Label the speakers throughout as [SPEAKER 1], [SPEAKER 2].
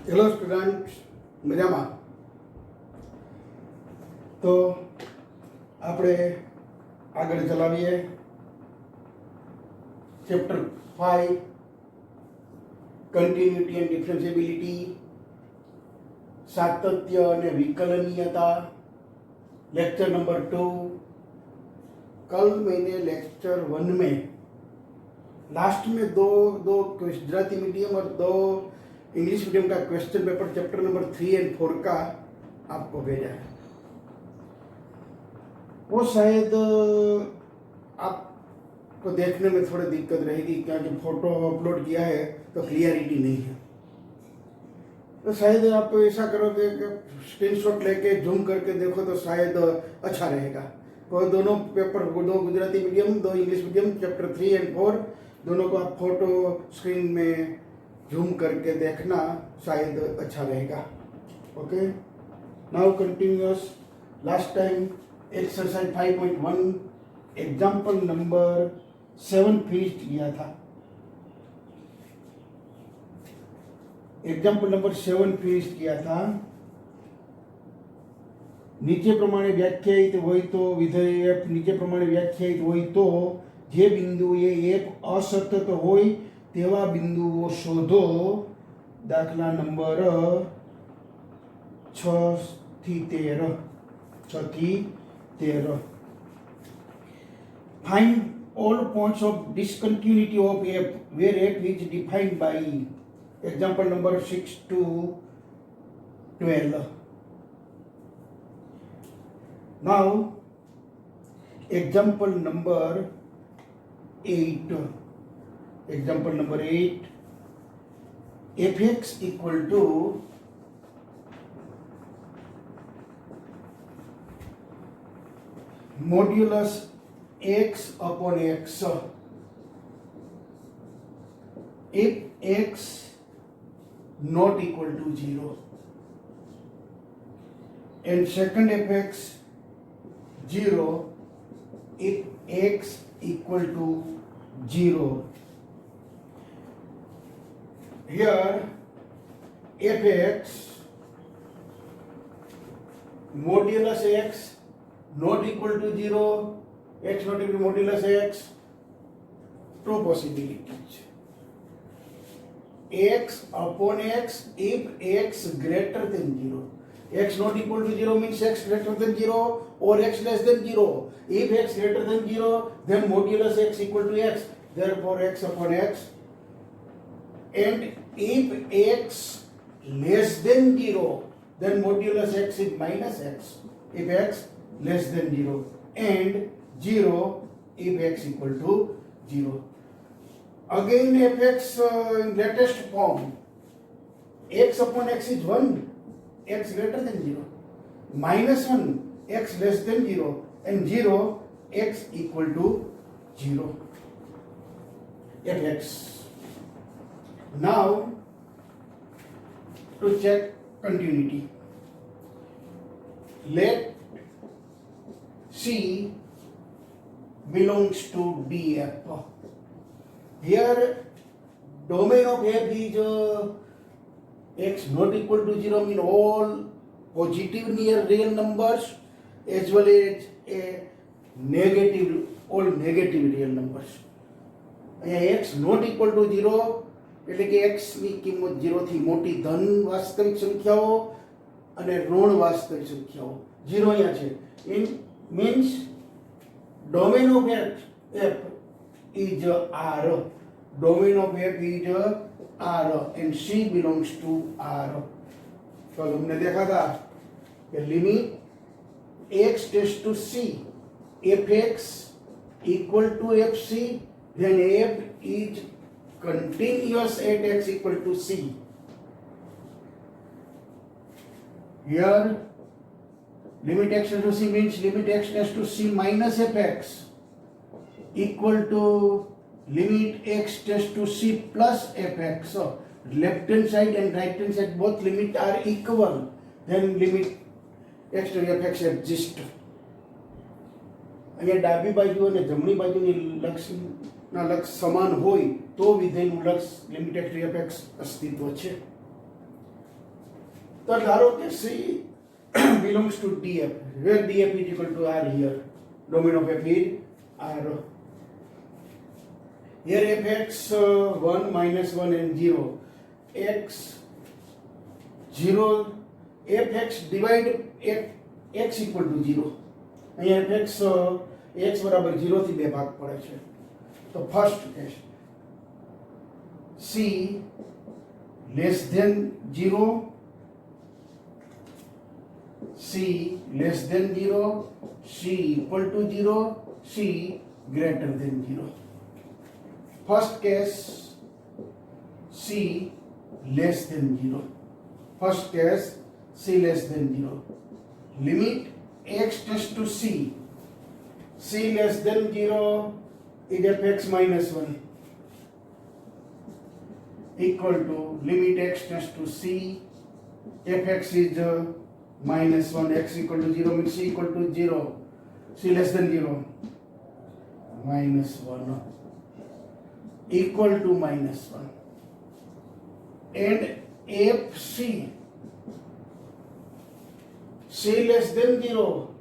[SPEAKER 1] Hello student, મજામાં? તો આપણે આગળ ચલાવીએ ચેપ્ટર 5 કન્ટિન્યુટી એન્ડ ડિફરન્શિએબિલિટી, સાતત્ય અને વિકલनीयता, लेक्चर नंबर 2। कल मैंने लेक्चर 1 में लास्ट में दो गुजराती मीडियम और दो इंग्लिश मीडियम का क्वेश्चन पेपर चैप्टर नंबर 3 और 4 का आपको भेजा है। वो शायद आपको देखने में थोड़ी दिक्कत रहेगी क्योंकि फोटो अपलोड किया है तो क्लियरिटी नहीं है। तो शायद आप ऐसा करोगे कि स्क्रीनशॉट लेके जूम करके देखो तो शायद अच्छा रहेगा। तो दोनों पेपर, दो गुजराती मीडियम, दो इंग्लिश मीडियम, चैप्टर 3 और 4, दोनों को आप फोटो स्क्रीन में जूम करके देखना शायद अच्छा रहेगा। Okay, now continuous. Last time exercise 5.1 example number 7 finish किया था। एग्जाम्पल नंबर 7 फिनिश किया था। नीचे प्रमाणे व्याख्यायित होय तो विधेय f नीचे प्रमाणे व्याख्यायित होय तो जे बिंदुए f असतत होय तेवा बिंदुओ शोधो। दाखला नंबर 6 થી 13। Find all points of discontinuity of f where f is defined by example number 6 to 12। Now example number 8। example number 8, fx equal to modulus x upon x if x not equal to 0, and second fx 0 if x equal to 0। Here fx modulus x not equal to 0, x not equal to modulus x, two possibilities। x upon x if x greater than 0, x not equal to 0 means x greater than 0 or x less than 0। if x greater than 0 then modulus x equal to x, therefore x upon x। and if x less than 0 then modulus x is minus x if x less than 0, and 0 if x equal to 0। Again fx in latest form, x upon x is 1, x greater than 0, minus 1, x less than 0, and 0 x equal to 0 fx। Now to check continuity, let C belongs to DF। Here domain of F is x not equal to 0 mean all positive near real numbers as well as negative, all negative real numbers। x not equal to 0 એટલે કે x ની કિંમત 0 થી મોટી ધન વાસ્તવિક સંખ્યાઓ અને ઋણ વાસ્તવિક સંખ્યાઓ 0 અહીંયા છે। in means domain of f is R, domain of f is R and C belongs to R। तो हमने देखा था कि limit x tends to c fx equal to fc then f is continuous at x equal to c। Here limit x tends to c means limit x tends to c minus fx equal to limit x tends to c plus fx। So left hand side and right hand side both limit are equal, then limit x to fx exist। અહીંયા ડાબી બાજુ અને જમણી બાજુની લક્ષના લક્ષ સમાન હોય તો વિધેયનું લક્ષ લિમિટ x to fx અસ્તિત્વ છે। तो धारो कि C belongs to DF, where DF is equal to R here. Domain of F is R. Here fx 1 minus 1 and 0. X 0 fx divide x equal to 0. અહીંયા fx x બરાબર 0 થી બે ભાગ પડે છે. તો first case c less than 0, c less than 0, c equal to 0, c greater than 0. First case c less than 0. First case c less than 0. Limit x tends to c. C less than 0 is fx minus 1 equal to limit x tends to c. Fx is minus 1, x equal to 0 means c equal to 0. C less than 0 minus 1 equal to minus 1. And fc c less than 0,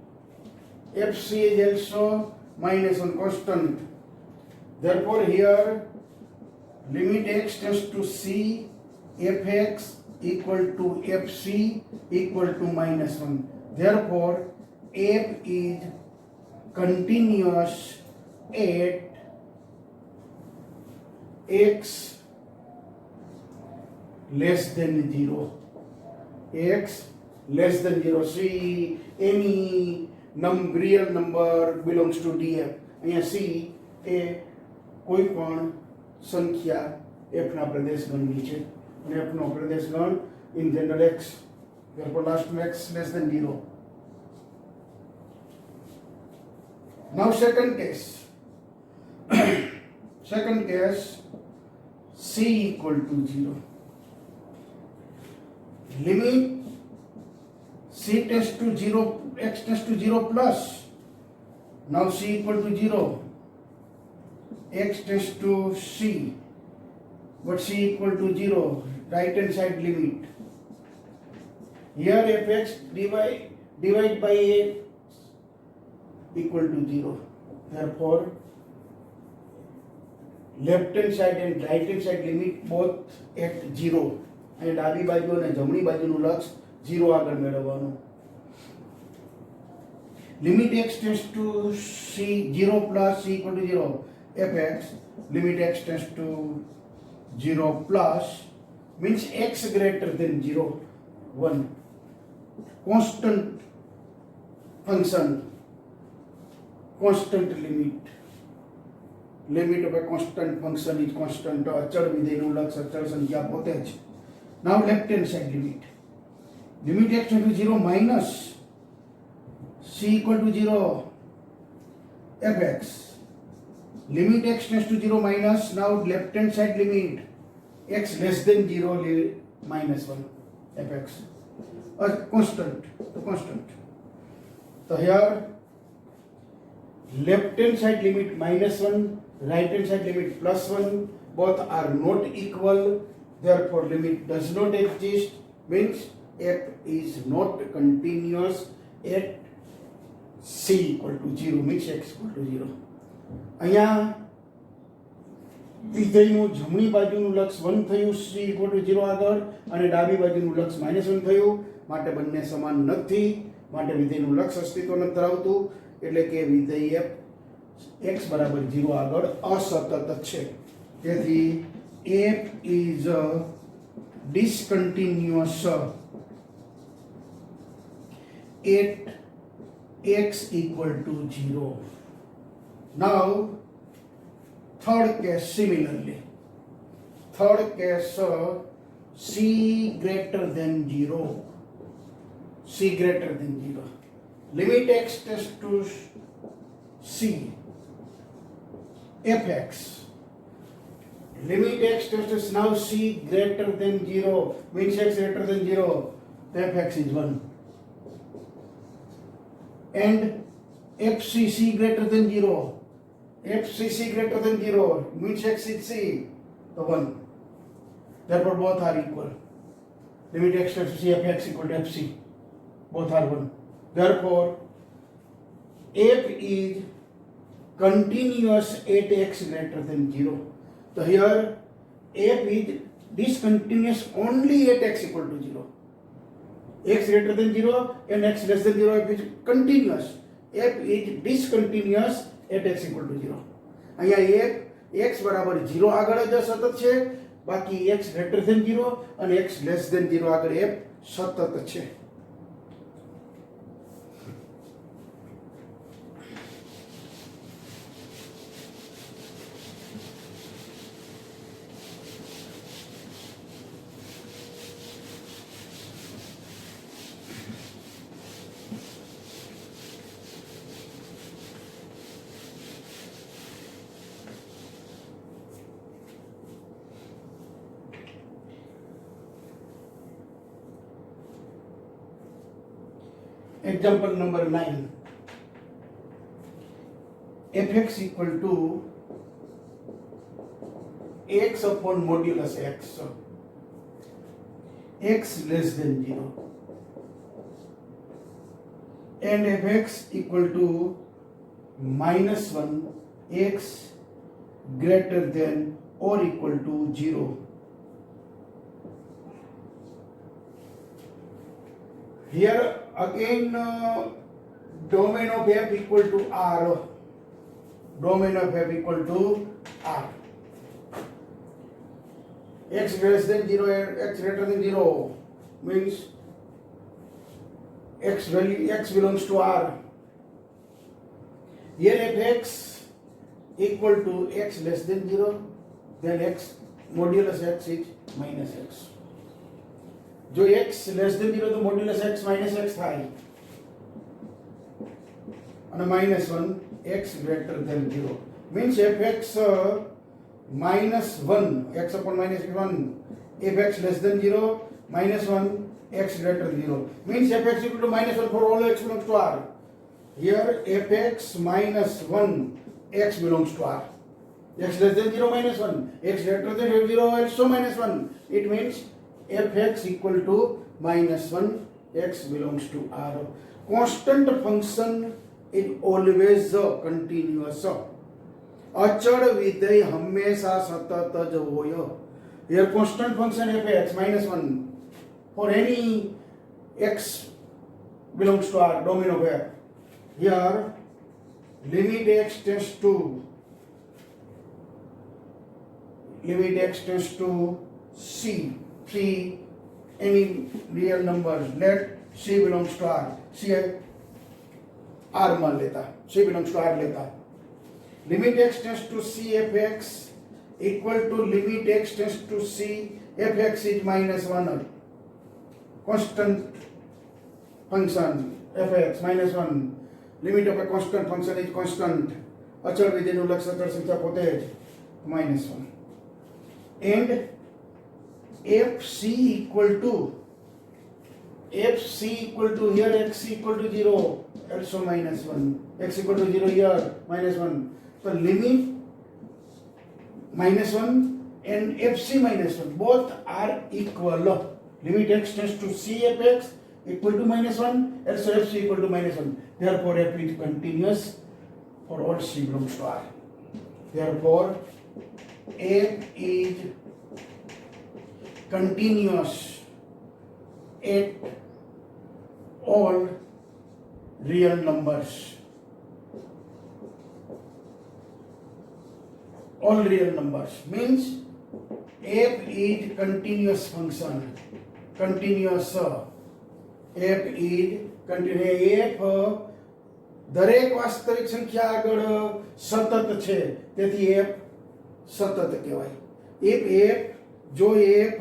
[SPEAKER 1] fc is also minus 1 constant. Therefore here limit x tends to c, fx equal to fc equal to minus 1. Therefore f is continuous at x less than 0. X less than 0. See any real number belongs to DF. અહીંયા C એ કોઈ પણ સંખ્યા f ના પ્રદેશગણની છે અને f no પ્રદેશગણ in general x. Therefore last to x less than 0. Now second case. Second case c equal to 0. Limit c tends to 0, x tends to 0 plus. Now c equal to 0. X tends to c, but c equal to 0. Right hand side limit. Here fx divide by x equal to 0. Therefore left hand side and right hand side limit both at 0. અને ડાબી બાજુ અને જમણી બાજુનું લક્ષ 0 આગળ મેળવવાનું. Limit x tends to c 0 plus c equal to 0 fx limit x tends to 0 plus means x greater than 0 1 constant function, constant limit of a constant function is constant. અચળ વિધેયનું લક્ષ અચળ સંખ્યા પોતે જ. Now left hand side limit. Limit x tends to 0 minus c equal to 0 fx. Limit x tends to 0 minus, now left hand side limit x less than 0 minus 1 fx. A constant. So here left hand side limit minus 1, right hand side limit plus 1, both are not equal. Therefore limit does not exist, means f is not continuous at c equal to 0, means x equal to 0. અહીંયા વિધેયનું જમણી બાજુનું લક્ષ 1 થયું c equal to 0 આગળ અને ડાબી બાજુનું લક્ષ -1 થયું, માટે બંને સમાન નથી, માટે વિધેયનું લક્ષ અસ્તિત્વ નથી ધરાવતું, એટલે કે વિધેય f x બરાબર 0 આગળ અસતત છે. તેથી f is discontinuous at x equal to 0. Now third case similarly. Third case c greater than 0. C greater than 0. Limit x tends to c fx. Limit x tends to now c greater than 0 means x greater than 0. Fx is 1. And fcc greater than 0. fcc greater than 0 means x is c. So 1. Therefore both are equal. limit x tends to c fx equal to fc. Both are 1. Therefore, f is continuous at x greater than 0. So here f is discontinuous only at x equal to 0. X greater than 0 and x less than 0, f is continuous. F is discontinuous at x equal to 0. અહીંયા x બરાબર 0 આગળ જ સતત છે, બાકી x greater than 0 અને x less than 0 આગળ f સતત છે. Example number 9. fx equal to x upon modulus x. So, x less than 0. And fx equal to minus 1 x greater than or equal to 0. Here again domain of f equal to r. Domain of f equal to r. X less than 0 and x greater than 0 means x value x belongs to r. Here fx equal to x less than 0, then x modulus x is minus x. जो x less than 0 तो modulus x minus x થાય અને minus 1 x greater than 0 means fx minus 1 x upon minus 1 fx less than 0 minus 1 x greater than 0 means fx equal to minus 1 for all x belongs to r. Here fx minus 1 x belongs to r. X less than 0 minus 1 x greater than 0 also minus 1. It means fx equal to minus 1 x belongs to r. Constant function is always continuous. અચળ વિધેય હંમેશા સતત જ હોય. Here constant function fx minus 1 for any x belongs to r, domain of f. Here limit x tends to c. C any real number, let c belongs to r. C r मान लेता, c belongs to r लेता. Limit x tends to c fx equal to limit x tends to c fx is minus 1. Constant function fx minus 1. Limit of a constant function is constant. અચળ વિધેયનું લક્ષ અચળ સંખ્યા પોતે જ minus 1. And fc equal to here x equal to 0 also minus 1, x equal to 0 here minus 1. So limit minus 1 and fc minus 1 both are equal. Limit x tends to c fx equal to minus 1 also fc equal to minus 1. Therefore f is continuous for all c belongs to r. Therefore f is continuous at all real numbers. All real numbers means f is continuous function. Continuous f is continuous. f દરેક વાસ્તવિક સંખ્યા આગળ સતત છે, તેથી f સતત કહેવાય. f જો f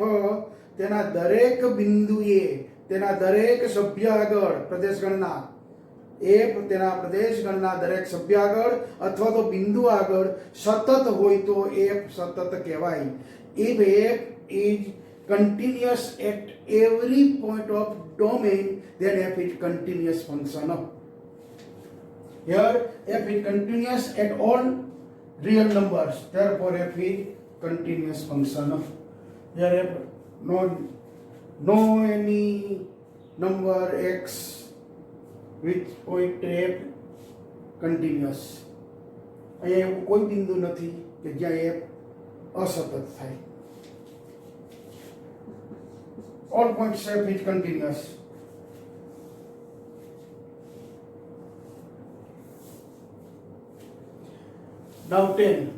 [SPEAKER 1] તેના દરેક બિંદુએ તેના દરેક સભ્ય આગળ પ્રદેશ ગણના f તેના પ્રદેશ ગણના દરેક સભ્ય આગળ અથવા તો બિંદુ આગળ સતત હોય તો f સતત કહેવાય. If f is continuous at every point of domain, then f is continuous function. Here f is continuous at all real numbers, therefore f is continuous function. Here f નો any number x which point f continuous. અહીંયા એવું કોઈ બિંદુ નથી કે જ્યાં f અસતત થાય. All points f is continuous. Now 10.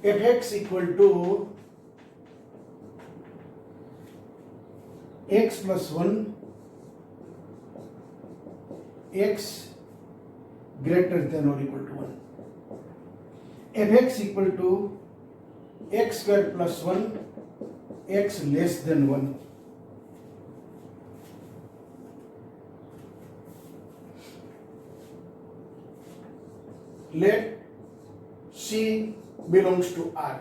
[SPEAKER 1] Fx equal to x plus 1 x greater than or equal to 1. Fx equal to x square plus 1 x less than 1. Let C belongs to R.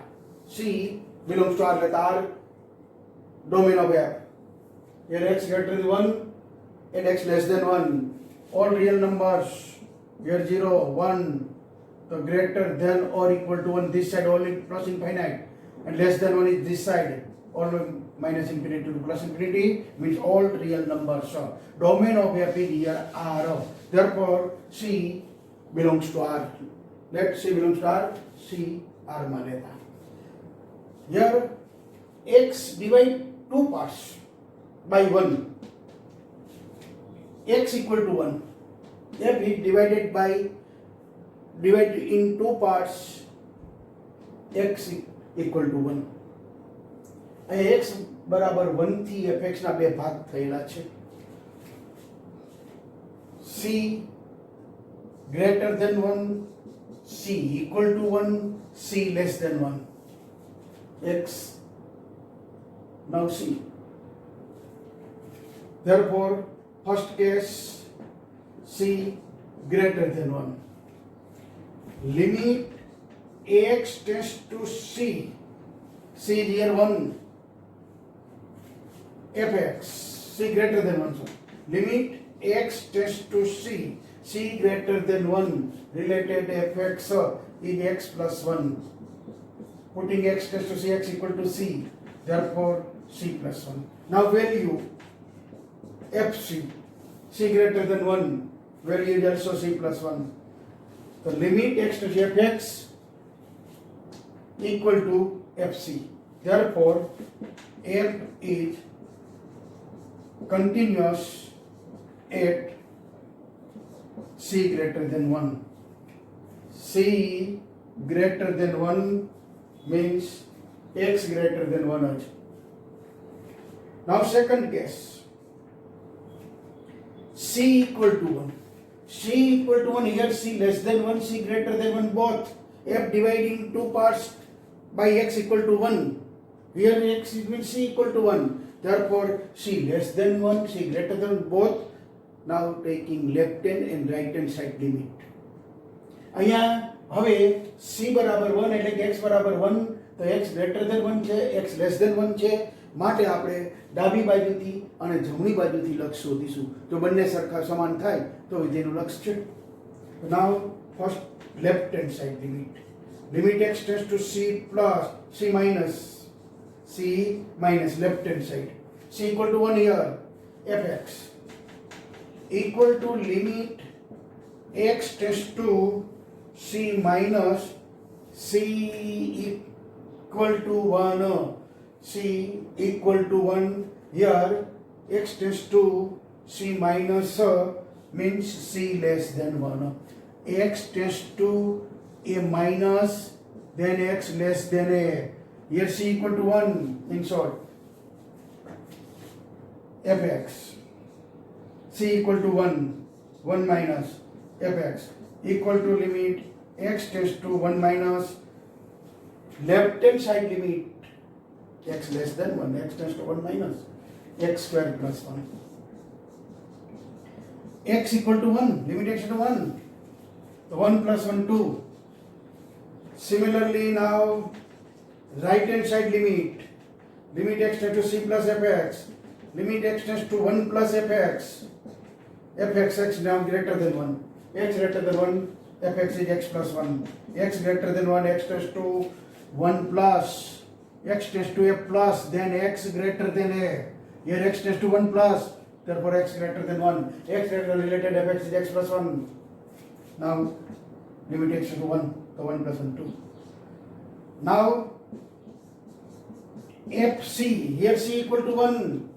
[SPEAKER 1] C belongs to R. Let R domain of F. Here x greater than 1 and x less than 1. All real numbers. Here 0, 1. The greater than or equal to 1. This side only plus infinite. And less than 1 is this side. All minus infinity to plus infinity means all real numbers. So domain of F is here R. Therefore C belongs to R. Let C belongs to R. C R मान लेता. Here x divide two parts by 1. X equal to 1. F is divided in two parts. X equal to 1. અહીં x બરાબર 1 થી fx ના બે ભાગ થયેલા છે. C greater than 1, C equal to 1, C less than 1. X now C. Therefore, first case C greater than 1. Limit Ax tends to C. C is here 1. Fx C greater than 1. So, limit X tends to C. C greater than 1. Related fx is x plus 1. Putting x tends to c, x equal to c. Therefore, c plus 1. Now value fc. C greater than 1. Value is also c plus 1. The limit x to fx equal to fc. Therefore, f is continuous at c greater than 1. C greater than 1 means x greater than 1. Now second case. C equal to 1. C equal to 1. Here C less than 1, C greater than 1 both. F dividing two parts by x equal to 1. Here x means C equal to 1. Therefore C less than 1, C greater than both. Now taking left hand and right hand side limit. અહીંયા હવે c બરાબર 1 એટલે કે x બરાબર 1 તો x greater than 1 છે, x less than 1 છે. માટે આપણે ડાબી બાજુથી અને જમણી બાજુથી લક્ષ શોધીશું. જો બંને સરખા સમાન થાય તો વિધેયનું લક્ષ છે. Now first left hand side limit. Limit x tends to c plus c minus left hand side. c equal to 1 here. fx equal to limit x tends to c minus c equal to 1. C equal to 1 here. X tends to c minus means c less than 1. X tends to a minus then x less than a. Here c equal to 1 in short. fx c equal to 1 minus fx equal to limit x tends to 1 minus left hand side limit x less than 1, x tends to 1 minus x square plus 1. X equal to 1, limit x to 1. So 1 plus 1, 2. Similarly, now right hand side limit x tends to c plus fx, limit x tends to 1 plus fx, x now greater than 1, x greater than 1, fx is x plus 1, x greater than 1, x tends to 1 plus, x tends to a plus, then x greater than a, here x tends to 1 plus, therefore x greater than 1, x greater than related fx is x plus 1. Now limit x to 1, so 1 plus 1 2. Now fc, here c equal to 1,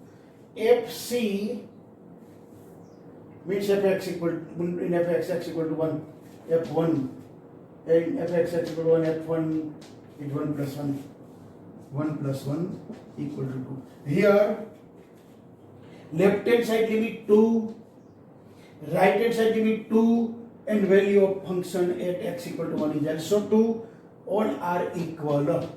[SPEAKER 1] fc means fx equal in fx x equal to 1, f1 in fx x equal to 1, f1 is 1 plus 1, 1 plus 1 equal to 2. Here left hand side limit 2, right hand side limit 2, and value of function at x equal to 1 is also 2. All are equal.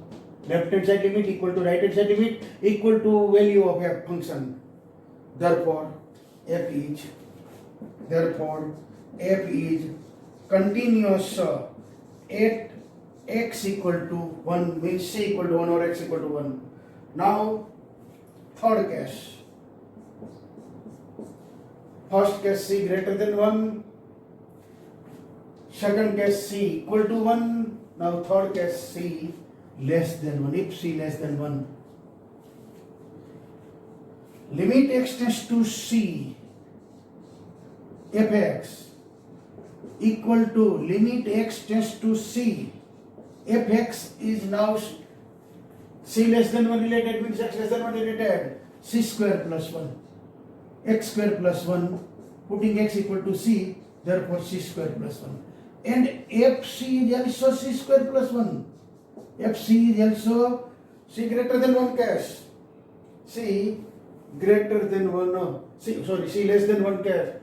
[SPEAKER 1] Left hand side limit equal to right hand side limit equal to value of a function. Therefore, f is continuous at x equal to 1, means c equal to 1 or x equal to 1. Now, third case. First case c greater than 1. Second case c equal to 1. Now third case c less than 1. If c less than 1. Limit x tends to c fx equal to limit x tends to c. Fx is now c less than 1 related means x less than 1 related. C square plus 1. X square plus 1. Putting x equal to c. Therefore c square plus 1. And fc is also c square plus 1. fc is also c greater than 1 case. C greater than 1, c less than 1 case.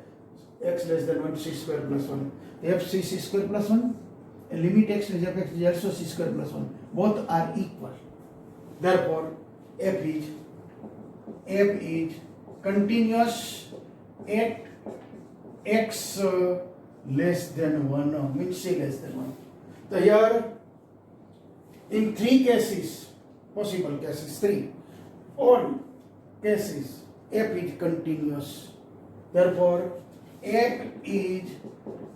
[SPEAKER 1] X less than 1, c square plus 1. fc c square plus 1 and limit x is fx is also c square plus 1. Both are equal. Therefore, f is continuous at x less than 1, means c less than 1. So here in 3 cases, possible cases, 3, all cases f is continuous. Therefore, f is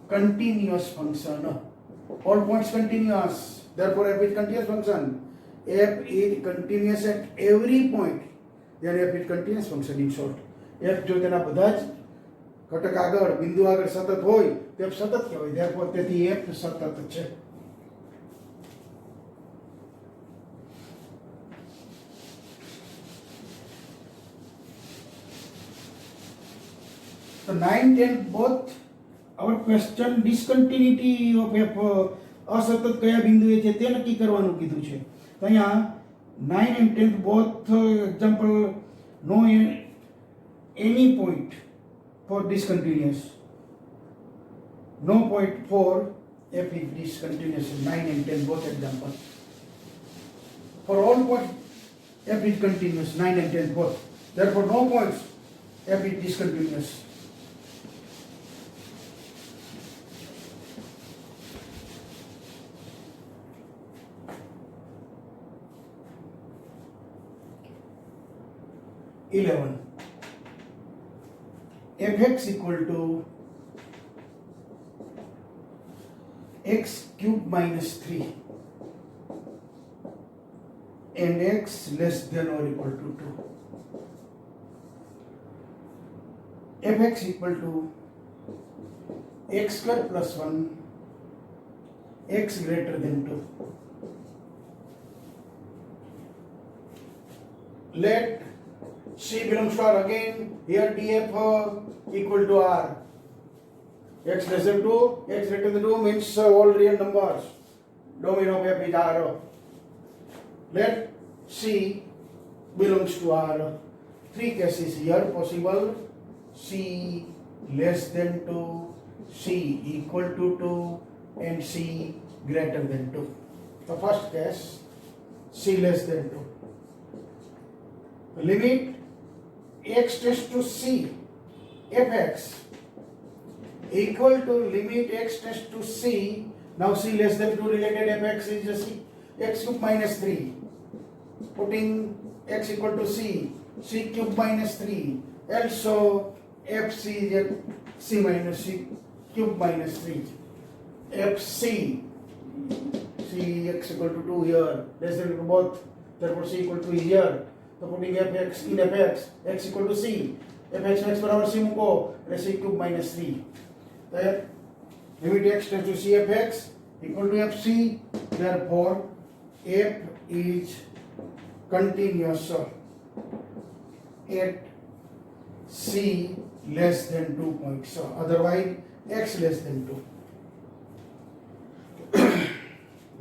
[SPEAKER 1] continuous function. All points continuous. Therefore, f is continuous function. F is continuous at every point. Then f is continuous function in short. f જો તેના બધા જ ઘટક આગળ બિંદુ આગળ સતત હોય તો f સતત કહેવાય. Therefore, તેથી f સતત છે. So 9, 10 both our question discontinuity of f અસતત કયા બિંદુએ છે તે નક્કી કરવાનું કીધું છે. તો અહીંયા 9 and 10 both example no any point for discontinuous. No point for f is discontinuous. 9 and 10 both example. For all points f is continuous. 9 and 10 both. Therefore no points f is discontinuous. fx equal to x cube minus 3 and x less than or equal to 2. fx equal to x square plus 1, x greater than 2. Let C belongs to R again. Here df equal to R. X less than 2, x greater than 2 means all real numbers. Domain of f is R. Let C belongs to R. 3 cases here possible. C less than 2, C equal to 2 and C greater than 2. The first case, C less than 2. Limit x tends to c fx equal to limit x tends to c Now c less than 2 related fx is c. X cube minus 3. Putting x equal to c cube minus 3. Also fc is c minus c cube minus 3. fc, c x equal to 2 here, less than to both, therefore c equal to here. So putting fx in fx, x equal to c, fx max बराबर c मुको, c cube minus 3. Then limit x tends to c fx equal to fc, therefore f is continuous at c less than 2 points, otherwise x less than 2.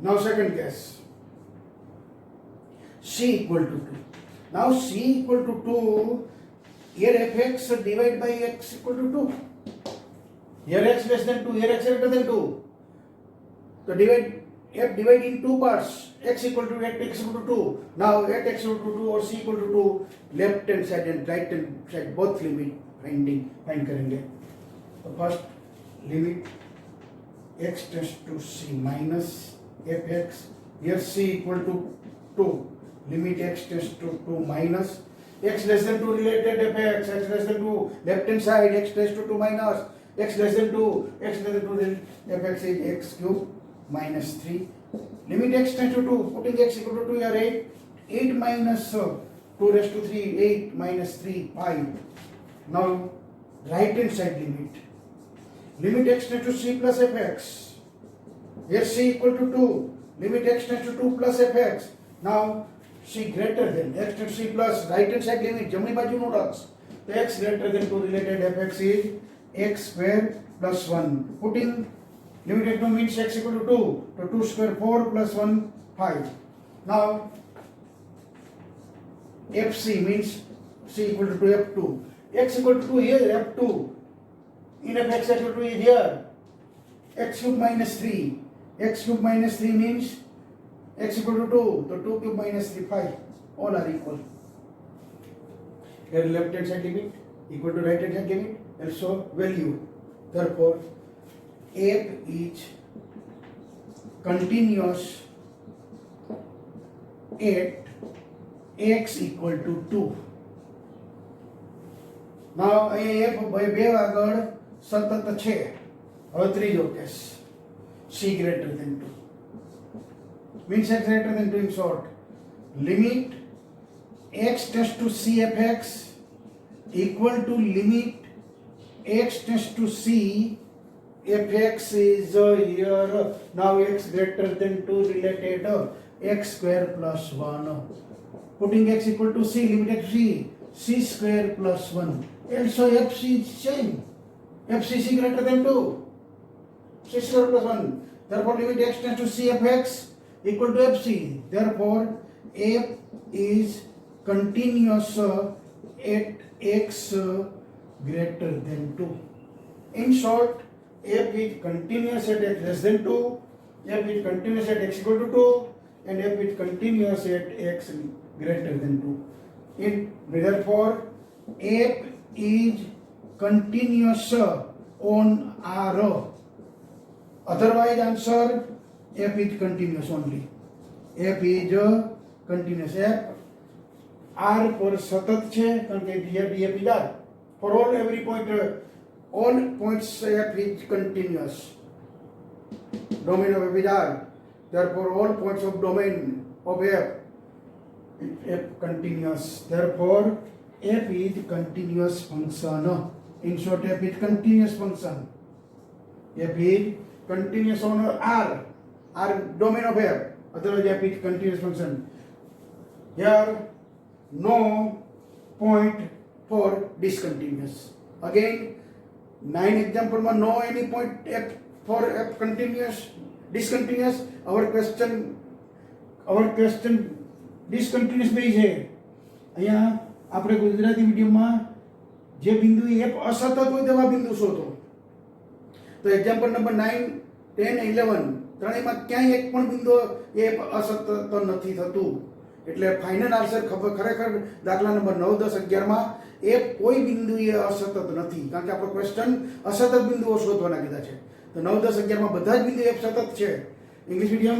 [SPEAKER 1] Now second case, c equal to 2. Now c equal to 2, here fx divided by x equal to 2. Here x less than 2, here x greater than 2. So divide in two parts, x equal to x equal to 2. Now at x equal to 2 or c equal to 2, left hand side and right hand side both limit find करेंगे. So first limit x tends to c minus fx, here c equal to 2, limit x tends to 2 minus x less than 2 related fx, x less than 2 left hand side, x tends to 2 minus x less than 2, x less than 2 fx is x cube minus 3, limit x tends to 2, putting x equal to 2 here 8 minus 2 raised to 3, 8 minus 3, 5. Now right hand side limit x tends to c plus fx, here c equal to 2, limit x tends to 2 plus fx. Now c greater than x tends to c plus right hand side limit જમણી બાજુનો રક્ષ, તો x greater than 2 related fx is x square plus 1, putting limit x means x equal to 2, so 2 square 4 plus 1 5. Now fc means c equal to 2 f2, x equal to 2 here, f2 in fx equal to is here, x cube minus 3, x cube minus 3 means x equal to 2, so 2 cube minus 3, 5, all are equal. Here left hand side limit equal to right hand side limit, also value, therefore f is continuous at x equal to 2. Now f by બે આગળ સતત છે. હવે ત્રીજો case, c greater than 2 means x greater than 2 in short, limit x tends to c fx equal to limit x tends to c fx is here, now x greater than 2 related x square plus 1, putting x equal to c, limit x to c square plus 1, also fc is same, fcc greater than 2, c square plus 1, therefore limit x tends to c fx equal to fc, therefore f is continuous at x greater than 2. In short, f is continuous at x less than 2, f is continuous at x equal to 2, and f is continuous at x greater than 2. Therefore, f is continuous on R. Otherwise, answer f is continuous only. f is continuous. f R पर सतत છે કારણ કે here f is R. For every point, all points f is continuous. Domain of f is R. Therefore, all points of domain of f continuous. Therefore, f is continuous function. In short, f is continuous function. f is continuous on R domain of f. Otherwise, f is continuous function. Here, no point for discontinuous. Again, 9 example માં no any point f for f continuous discontinuous. Our question discontinuous બે છે. અહીંયા આપણે ગુજરાતી મીડિયમમાં જે બિંદુ f અસતત હોય તેવા બિંદુ શોધો. તો એક્ઝામ્પલ નંબર 9, 10, 11 ત્રણેયમાં ક્યાંય એક પણ બિંદુ f અસતત નથી થતું. એટલે ફાઇનલ આન્સર ખરેખર દાખલા નંબર 9, 10, 11 માં એ કોઈ બિંદુએ અસતત નથી, કારણ કે આપણો ક્વેશ્ચન અસતત બિંદુઓ શોધવાના કીધા છે. તો 9, 10, 11 માં બધા જ બિંદુ f સતત છે. English medium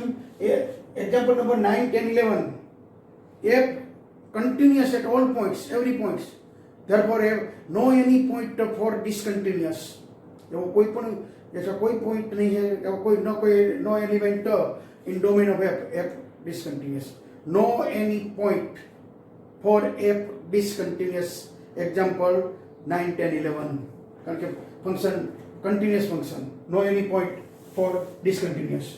[SPEAKER 1] example number 9, 10, 11 f continuous at all points, every points, therefore have no any point for discontinuous. એવો કોઈ પણ ऐसा कोई पॉइंट नहीं है, no element in domain of F discontinuous. No any point for F discontinuous. Example 9, 10, 11 कारण के function continuous function. No any point for discontinuous.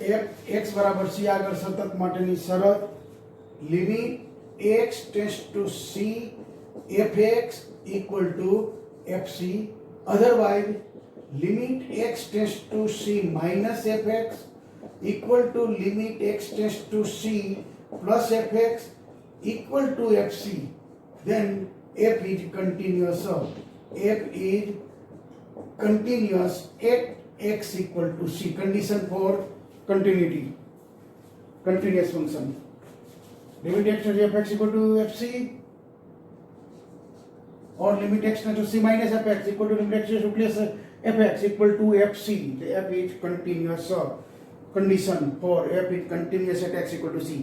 [SPEAKER 1] F X बराबर सी आगर सतत माटेनी शरत. Limit X tends to C F X equal to F C. Otherwise limit X tends to C minus F X equal to limit X tends to C plus F X equal to F C. Then F is continuous. F is continuous at x equal to c. Condition for continuity. Continuous function. Limit x to f(x) equal to fc or limit x to c minus f(x) equal to limit x to plus f(x) equal to fc. The f is continuous. Condition for f is continuous at x equal to c.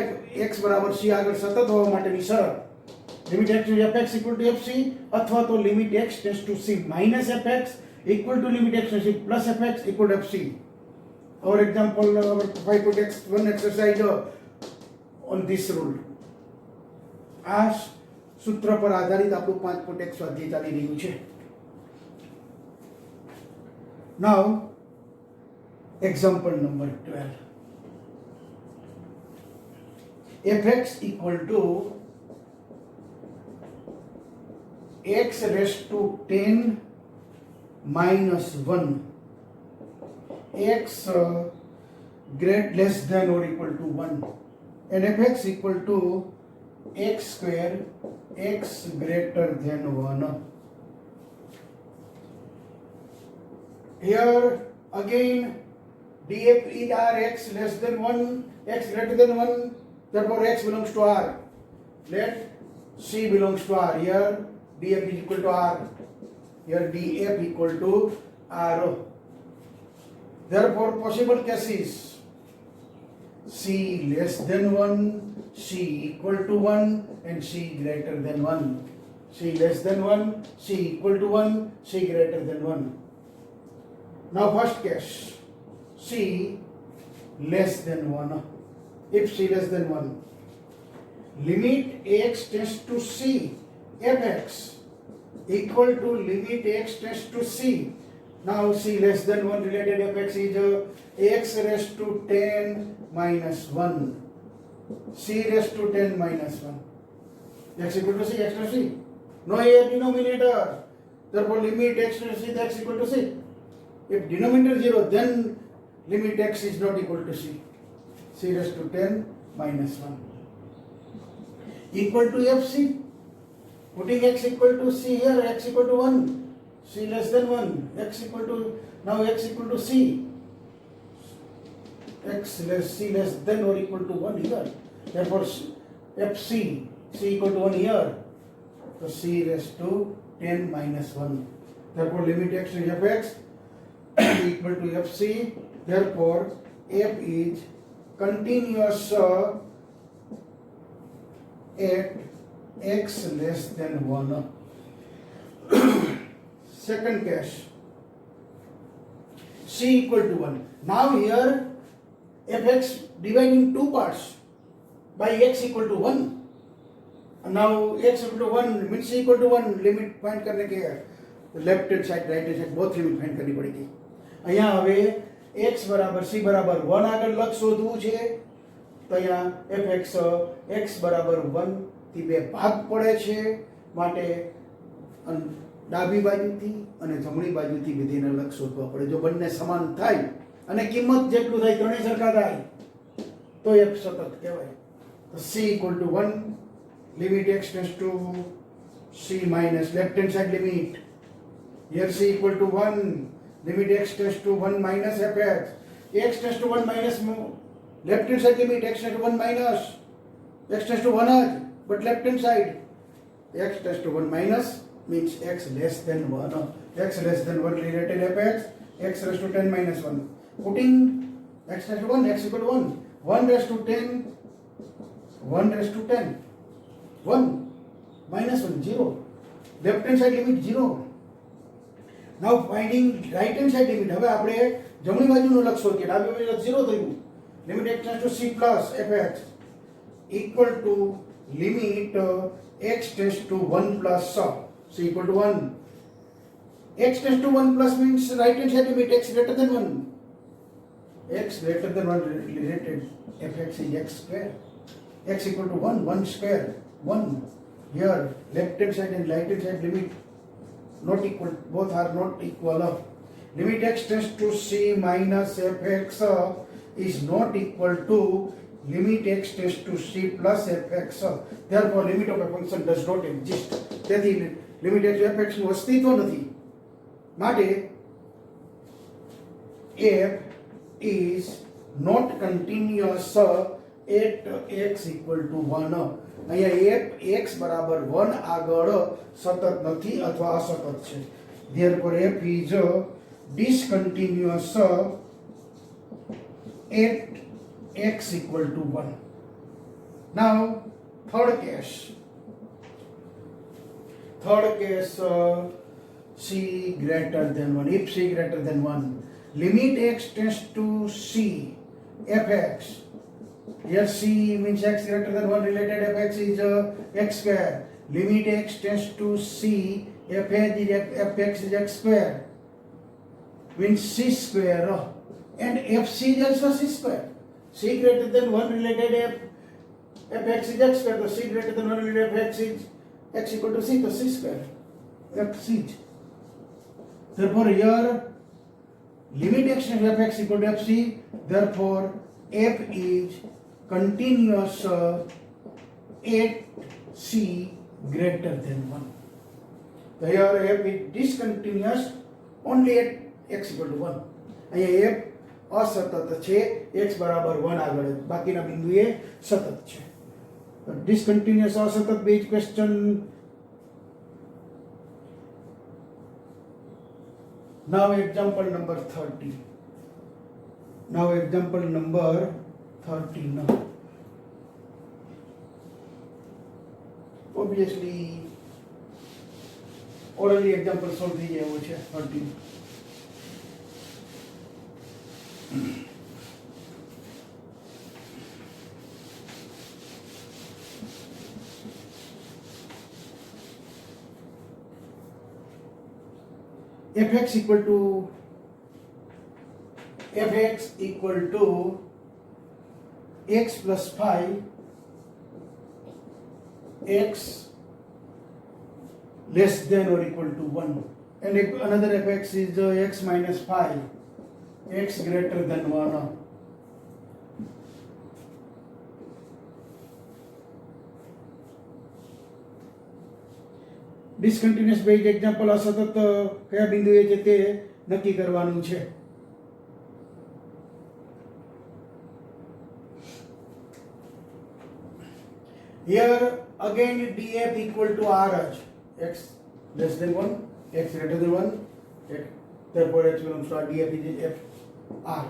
[SPEAKER 1] f x बराबर c આગળ સતત હોવા માટેની શરત limit x to f(x) equal to fc અથવા તો limit x tends to c minus f(x) equal to limit x to c plus fx equal to fc. Our example, our 5.x1 exercise on this rule. આ સૂત્ર પર આધારિત આપણું 5.x સ્વાધ્યાય ચાલી રહ્યું છે. Now, example number 12. fx equal to x raised to 10 minus 1 x less than or equal to 1 and fx equal to x square x greater than 1. Here again df is r x less than 1 x greater than 1, therefore x belongs to r. Let c belongs to r. Here df is equal to r. Here df equal to r. Therefore possible cases c less than 1, c equal to 1 and c greater than 1. c less than 1, c equal to 1, c greater than 1. Now first case c less than 1. If c less than 1, limit x tends to c fx equal to limit x tends to c. Now c less than 1 related fx is x raised to 10 minus 1. c raised to 10 minus 1. x equal to c, x to c. No a denominator. Therefore limit x to c, x equal to c. If denominator 0, then limit x is not equal to c. c raised to 10 minus 1. Equal to fc. Putting x equal to c here, x equal to 1, c less than 1, x equal to, now x equal to c, c less than or equal to 1 here, therefore fc, c equal to 1 here, so c raised to 10 minus 1, therefore limit x to fx equal to fc, therefore f is continuous at x less than 1. Second case c equal to 1. Now here fx dividing two parts by x equal to 1. Now x equal to 1 means c equal to 1. Limit find करने के left hand side right hand side both limit find करनी पड़ेगी. અહીંયા હવે x બરાબર c બરાબર 1 આગળ લખ શોધવું છે તો અહીંયા fx x બરાબર 1 થી બે ભાગ પડે છે, માટે ડાબી બાજુથી અને જમણી બાજુથી વિધેયના લક્ષ શોધવા પડે. જો બંને સમાન થાય અને કિંમત જેટલું થાય ત્રણેય સરખા થાય તો f સતત કહેવાય. તો c = 1 limit x tends to c minus left hand side limit. Here c = 1 limit x tends to 1 minus fx. x tends to 1 minus left hand side limit x tends to 1 minus x tends to 1 but left hand side x tends to 1 minus means x less than 1. X less than 1 related fx x raised to 10 minus 1. Putting x raised to 1 x equal to 1 1 raised to 10 1 raised to 10 1 minus 1 0 left hand side limit 0. Now finding right hand side limit. હવે આપણે જમણી બાજુનું લક્ષ શોધીએ. ડાબી બાજુ 0 થયું. Limit x tends to c plus fx equal to limit x tends to 1 plus c equal to 1. X tends to 1 plus means right hand side limit x greater than 1. X greater than 1 related fx is x square. X equal to 1 1 square 1. Here left hand side and right hand side limit not equal, both are not equal. Limit x tends to c minus fx is not equal to limit x tends to c plus fx. Therefore limit of a function does not exist. તેથી limit x fx નું અસ્તિત્વ નથી. માટે f is not continuous at x equal to 1. અહીંયા f x બરાબર 1 આગળ સતત નથી અથવા અસતત છે. Therefore f is discontinuous at x equal to 1. Now third case c greater than 1. If c greater than 1, limit x tends to c fx. Here c means x greater than 1 related fx is x square. Limit x tends to c fx is x square means c square and fc is also c square. C greater than 1 related fx is x square. So c greater than 1 related fx is x equal to c, so c square fc. Therefore here limit x to fx equal to fc. Therefore f is continuous at c greater than 1. So here f is discontinuous only at x equal to 1. અહીંયા f અસતત છે, x બરાબર 1 આગળ, બાકીના બિંદુએ સતત છે. Discontinuous અસતત base question. Now example number 30. Now example number 30 now. Obviously orally example solve થઈ જાય એવું છે 30. fx equal to x plus 5 x less than or equal to 1, and if another fx is x minus 5 x greater than 1. Discontinuous base example અસતત કયા બિંદુએ છે તે નક્કી કરવાનું છે. Here again df equal to r h. X less than 1 x greater than 1 x, therefore h belongs to r. df is f r.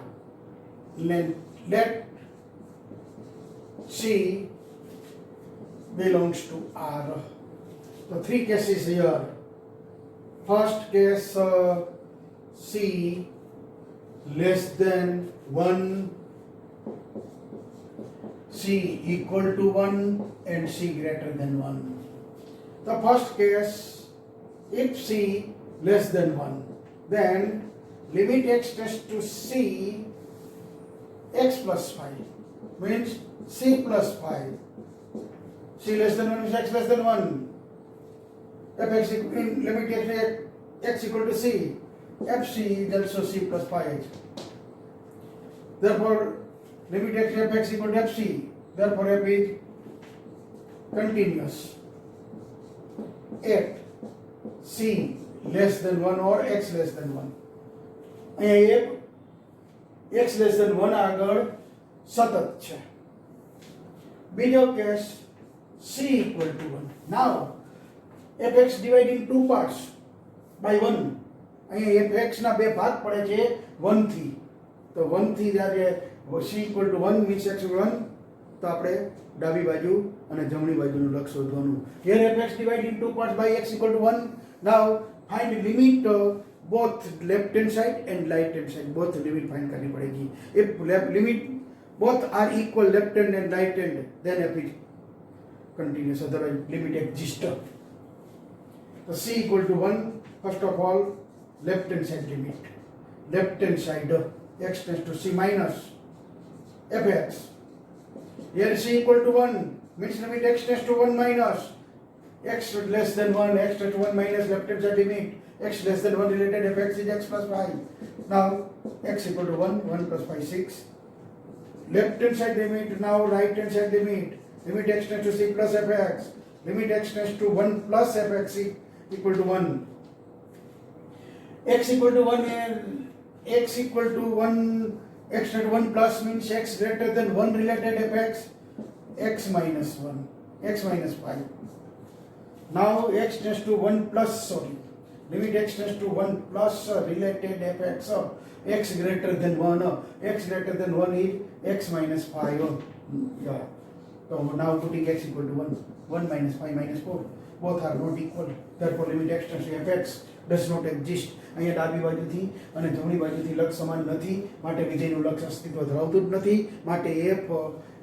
[SPEAKER 1] Let c belongs to r. So three cases here. First case c less than 1, c equal to 1 and c greater than 1. The first case, if c less than 1, then limit x tends to c x plus 5 means c plus 5 c less than 1 means x less than 1. Fx in limit x equal to c. Fc is also c plus pi h. Therefore, limit fx equal to fc. Therefore, f is continuous at c less than 1 or x less than 1. અહીંયા x less than 1 આગળ સતત છે. બીજો case c equal to 1. Now, fx divided in two parts by 1. અહીંયા fx ના બે ભાગ પડે છે 1 થી. તો 1 થી જ્યારે c equal to 1 means x 1 તો આપણે ડાબી બાજુ અને જમણી બાજુનું લક્ષ શોધવાનું. Here fx divided in two parts by x equal to 1. Now find limit both left hand side and right hand side. Both limit find करनी पड़ेगी. If limit both are equal left hand and right hand, then f is continuous. Otherwise limit exists. So c equal to 1. First of all, left hand side limit. Left hand side x tends to c minus fx. Here c equal to 1 means limit x tends to 1 minus x less than 1, x tends to 1 minus left hand side limit x less than 1 related fx is x plus 5. Now x equal to 1, 1 plus 5, 6. Left hand side limit, now right hand side limit. Limit x tends to c plus fx. Limit x tends to 1 plus fx equal to 1. X equal to 1 and x equal to 1, x tends to 1 plus means x greater than 1 related fx, x minus 1, x minus 5. Now x tends to 1 plus, limit x tends to 1 plus related fx of x greater than 1, x greater than 1 is x minus 5. Yeah. So now putting x equal to 1, 1 minus 5 minus 4, both are not equal. Therefore limit x tends to fx does not exist. અહીંયા ડાબી બાજુથી અને જમણી બાજુથી લક્ષ સમાન નથી, માટે વિધેયનું લક્ષ અસ્તિત્વ ધરાવતું જ નથી, માટે f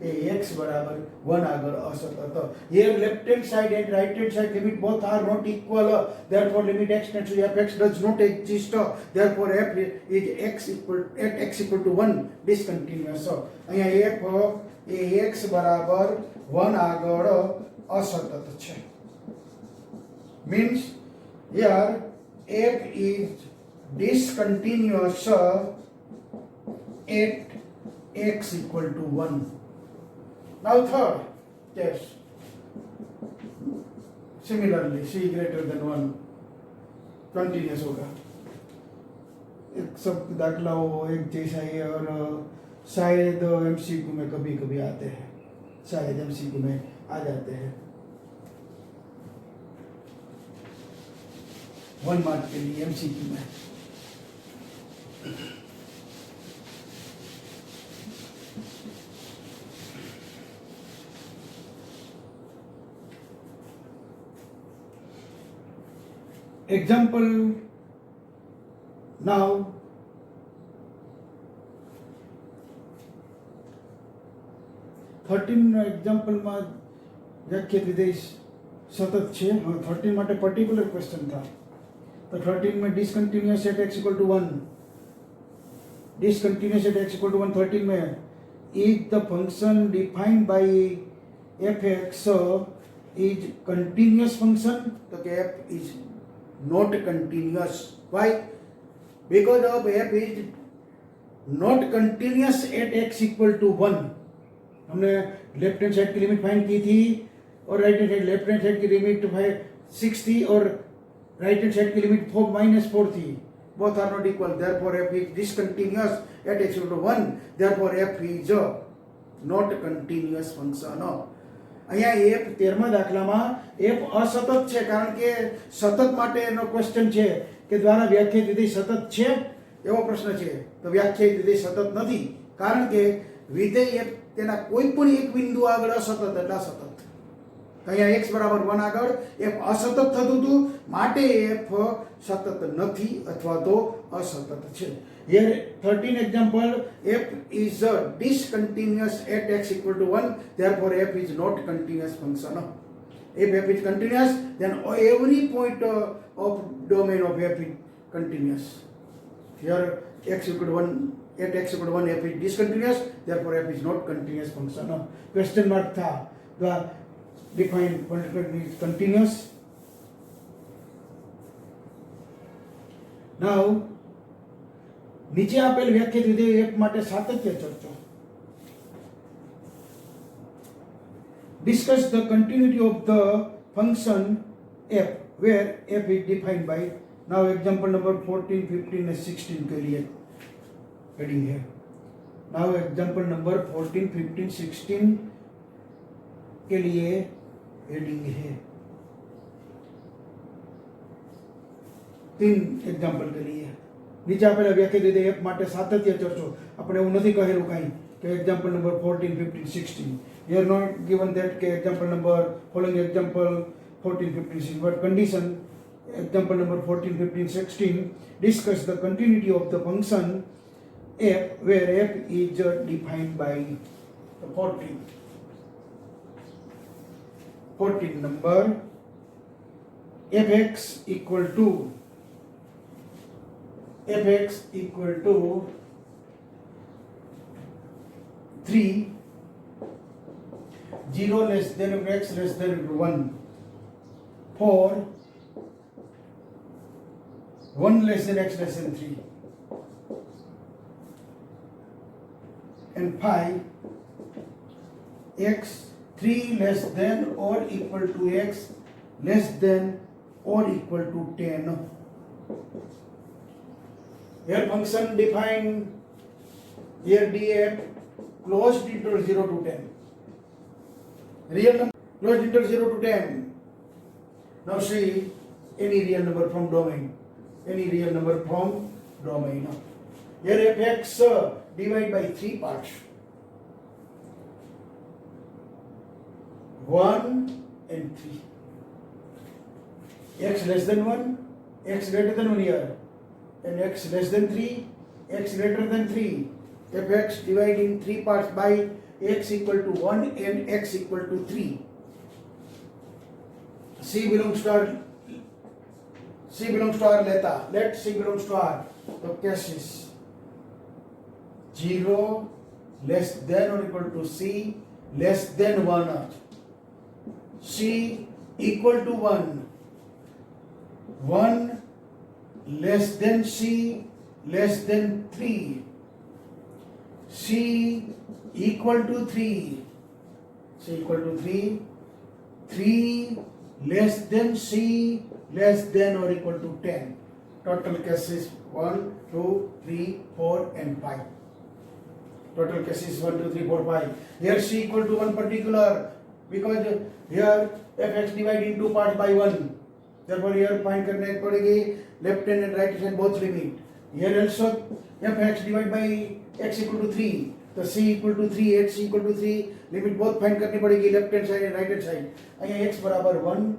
[SPEAKER 1] એ x બરાબર 1 આગળ અસતત. Here left hand side and right hand side limit both are not equal. Therefore limit x tends to fx does not exist. Therefore f is x equal at x equal to 1 discontinuous. અહીંયા f એ x બરાબર 1 આગળ અસતત છે. Means here f is discontinuous at x equal to 1. Now third case. Similarly, c greater than 1 continuous होगा. एक सब दाखलाओ एक जैसा ही और शायद MCQ में कभी कभी आते हैं, शायद MCQ में आ जाते हैं 1 मार्क के लिए MCQ में. Example now. एग्जाम्पल में व्याख्यात विधेय सतत છે. 13 માટે પર્ટિક્યુલર ક્વેશ્ચન था. तो 13 में discontinuous at x equal to 1, discontinuous at x equal to 1 13 में is the function defined by fx is continuous function. तो कि f is not continuous. Why? Because of f is not continuous at x equal to 1. हमने left hand side की limit find की थी और right hand side, left hand side की limit 6 थी और राइट हैंड साइड की लिमिट 4 minus 4 थी. Both are not equal. Therefore f is discontinuous at x equal to 1. Therefore f is not continuous function. અહીંયા f 13મા દાખલામાં f અસતત છે, કારણ કે સતત માટેનો ક્વેશ્ચન છે કે દ્વારા વ્યાખ્યાયિત વિધેય સતત છે એવો પ્રશ્ન છે. તો વ્યાખ્યાયિત વિધેય સતત નથી, કારણ કે વિધેય f તેના કોઈ પણ એક બિંદુ આગળ અસતત એટલે અસતત. અહીંયા x બરાબર 1 આગળ f અસતત થતું હતું, માટે f સતત નથી અથવા તો અસતત છે. Here 13 example, f is discontinuous at x equal to 1. Therefore f is not continuous function. If f is continuous, then every point of domain of f is continuous. Here x equal to 1, at x equal to 1 f is discontinuous. Therefore f is not continuous function. Question mark था. define quantitative is continuous. Now નીચે આપેલ વ્યાખ્યાયિત વિધેય f માટે સાતત્ય ચર્ચો. Discuss the continuity of the function f where f is defined by. Now example number 14, 15 and 16 के लिए heading है. Now example number 14, 15, 16 के लिए heading है. 3 एग्जाम्पल के लिए નીચે આપેલા વ્યાખ્યા દીધે f માટે સાતત્ય ચર્ચો. આપણે એવું નથી કહેલું કાંઈ કે example number 14, 15, 16 here not given that કે example number following example 14, 15, 16 but condition example number 14, 15, 16 discuss the continuity of the function f where f is defined by 14 number fx equal to 3, 0 less than or x less than 1, for 1 less than x less than 3, and 5 x 3 less than or equal to x less than or equal to 10. Here function defined here df closed interval 0 to 10. Real number closed interval 0 to 10. Now see any real number from domain. Any real number from domain. Here fx divide by 3 parts. 1 and 3. X less than 1, x greater than 1 here. And x less than 3, x greater than 3. fx divided in 3 parts by x equal to 1 and x equal to 3. C belongs to R लेता. Let C belongs to R. तो कैसे 0 less than or equal to C less than 1. C equal to 1. 1 less than C less than 3. C equal to 3. C equal to 3. 3 less than C less than or equal to 10. Total cases 1, 2, 3, 4 and 5. Total cases 1, 2, 3, 4, 5. Here C equal to 1 particular because here fx divided in 2 parts by 1. Therefore here find करने पड़ेगी left hand and right hand both limit. Here also fx divided by x equal to 3. तो c equal to 3, x equal to 3 limit both find करनी पड़ेगी left hand side and right hand side. અહીંયા x બરાબર 1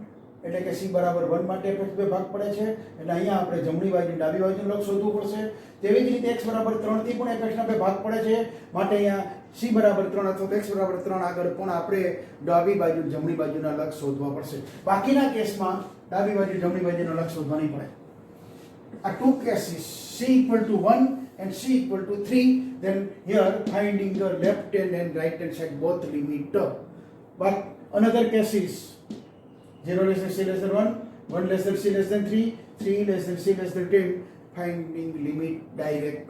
[SPEAKER 1] એટલે કે c બરાબર 1 માટે fx બે ભાગ પડે છે એટલે અહીંયા આપણે જમણી બાજુ ડાબી બાજુનું લક્ષ શોધવું પડશે. તેવી જ રીતે x બરાબર 3 થી પણ fx ના બે ભાગ પડે છે માટે અહીંયા c બરાબર 3 અથવા x બરાબર 3 આગળ પણ આપણે ડાબી બાજુ જમણી બાજુના લક્ષ શોધવા પડશે. બાકીના કેસમાં ડાબી બાજુ જમણી બાજુનો લક્ષ શોધવા નહીં પડે. આ two cases c equal to 1 and c equal to 3, then here finding the left hand and right hand side both limit. But another case is 0 less than c less than 1, 1 less than c less than 3, 3 less than c less than 10, finding limit direct.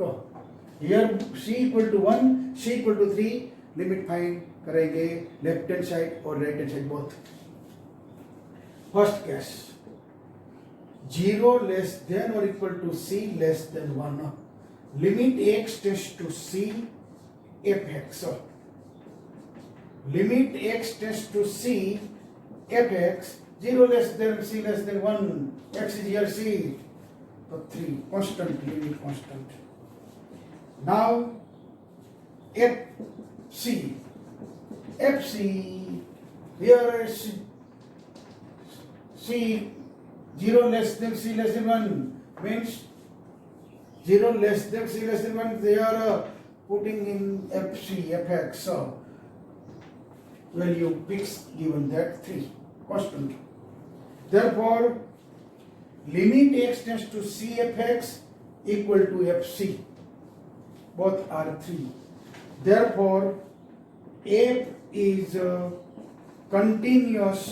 [SPEAKER 1] Here c equal to 1, c equal to 3, limit find करेंगे left hand side और right hand side both. First case 0 less than or equal to c less than 1. Limit x tends to c fx. Limit x tends to c fx 0 less than c less than 1. X is here c. So 3 constant, limit constant. Now fc here is c 0 less than c less than 1 means 0 less than c less than 1 they are putting in fx value fixed given that 3 constant. Therefore limit x tends to c fx equal to fc, both are 3. Therefore f is continuous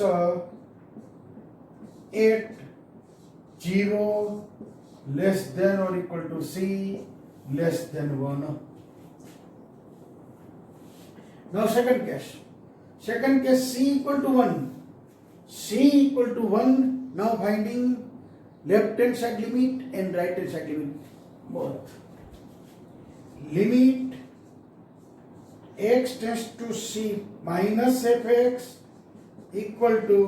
[SPEAKER 1] at 0 less than or equal to c less than 1. Now second case c equal to 1. C equal to 1. Now finding left hand side limit and right hand side limit both. Limit x tends to c minus fx equal to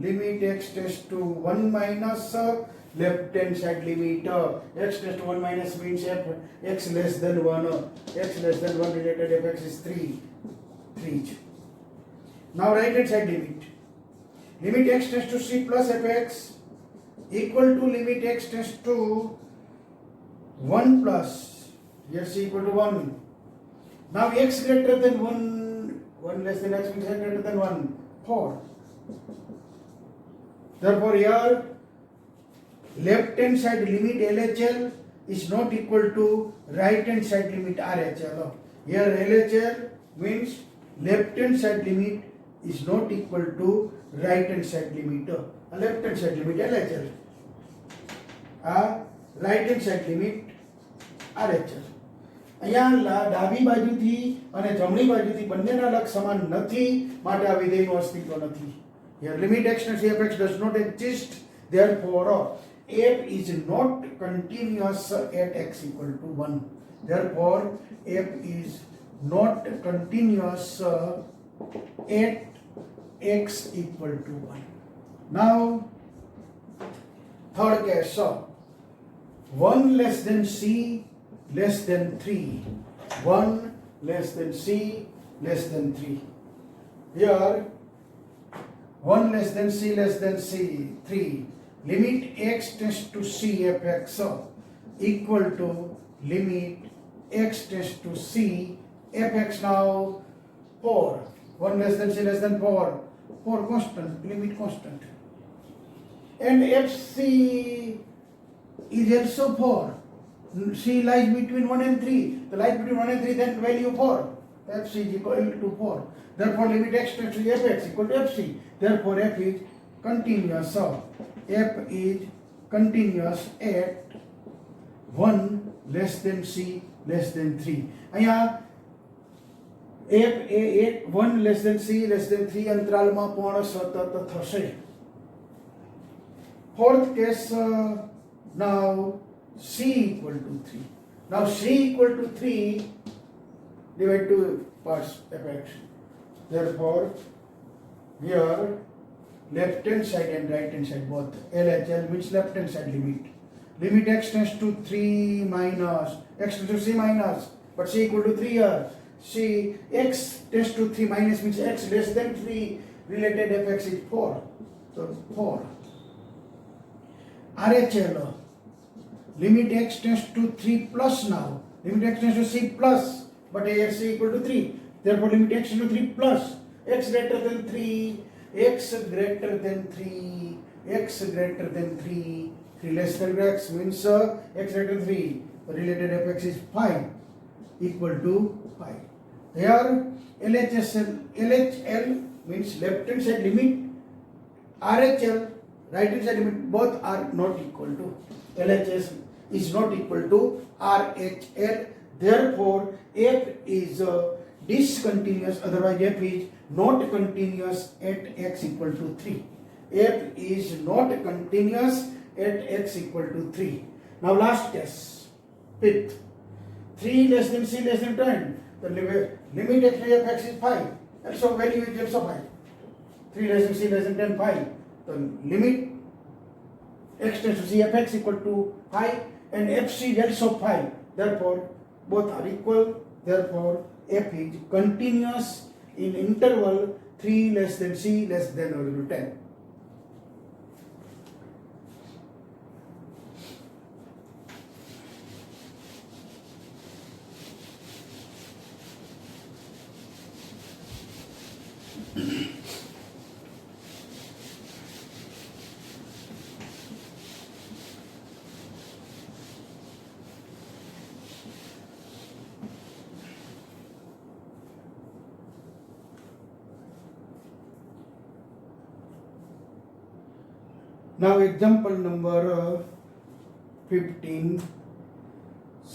[SPEAKER 1] limit x tends to 1 minus left hand side limit. X tends to 1 minus means x less than 1. X less than 1 related fx is 3. Now right hand side limit. Limit x tends to c plus fx equal to limit x tends to 1 plus, here c equal to 1. Now x greater than 1 less than x means x greater than 1, 4. Therefore here left hand side limit LHL is not equal to right hand side limit RHL. Here LHL means left hand side limit is not equal to right hand side limit. Left hand side limit LHL. Right hand side limit RHL. અહીંયા ડાબી બાજુથી અને જમણી બાજુથી બંનેના લક્ષ સમાન નથી માટે આ વિધેયનું અસ્તિત્વ નથી. Here limit x tends to fx does not exist, therefore f is not continuous at x equal to 1. Therefore f is not continuous at x equal to 1. Now third case, 1 less than c less than 3. 1 less than c less than 3. Here 1 less than c less than c 3. Limit x tends to c fx equal to limit x tends to c fx. Now 4. 1 less than c less than 4. 4 constant, limit constant. And fc is also 4. C lies between 1 and 3. The lies between 1 and 3, then value 4. Fc is equal to 4. Therefore limit x tends to fx equal to fc. Therefore f is continuous. F is continuous at 1 less than c less than 3. અહીંયા f એ 1 less than c less than 3 અંતરાલમાં પણ સતત થશે. Fourth case, now c equal to 3. Now c equal to 3, divide two parts fx. Therefore here left hand side and right hand side both. LHL means left hand side limit. Limit x tends to 3 minus x tends to c minus, but c equal to 3 here. C x tends to 3 minus means x less than 3 related fx is 4. So 4. RHL limit x tends to 3 plus now. Limit x tends to c plus, but here c equal to 3. Therefore limit x tends to 3 plus. X greater than 3. X greater than 3. X greater than 3. 3 less than x means x greater than 3. The related fx is 5 equal to 5. Here LHL means left hand side limit. RHL right hand side limit both are not equal to. LHS is not equal to RHL. Therefore f is discontinuous, otherwise f is not continuous at x equal to 3. F is not continuous at x equal to 3. Now last case, fifth. 3 less than c less than 10. The limit x to fx is 5. And so value is also 5. 3 less than c less than 10, 5. The limit x tends to c fx equal to 5 and fc is also 5. Therefore both are equal. Therefore f is continuous in interval 3 less than c less than or equal to 10. Now example number 15,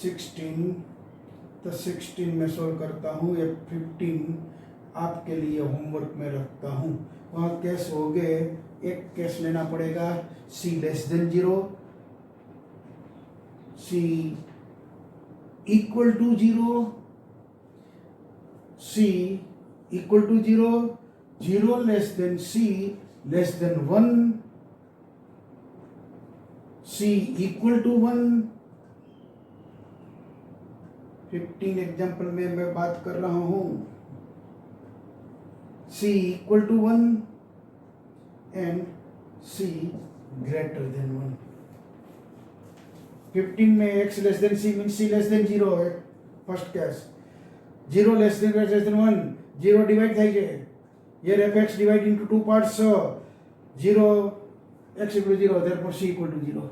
[SPEAKER 1] 16, तो 16 में solve करता हूँ, ये 15 आपके लिए homework में रखता हूँ। वहाँ केस हो गए, एक केस लेना पड़ेगा c less than 0, c equal to 0, c equal to 0, 0 less than c less than 1, c equal to 1। 15 example में मैं बात कर रहा हूं, c equal to 1 and c greater than 1। 15 में x less than c mean c less than 0 है first case. 0 less than 1, 0 divide થાય છે। here fx divide into two parts, 0 x equal to 0, therefore c equal to 0।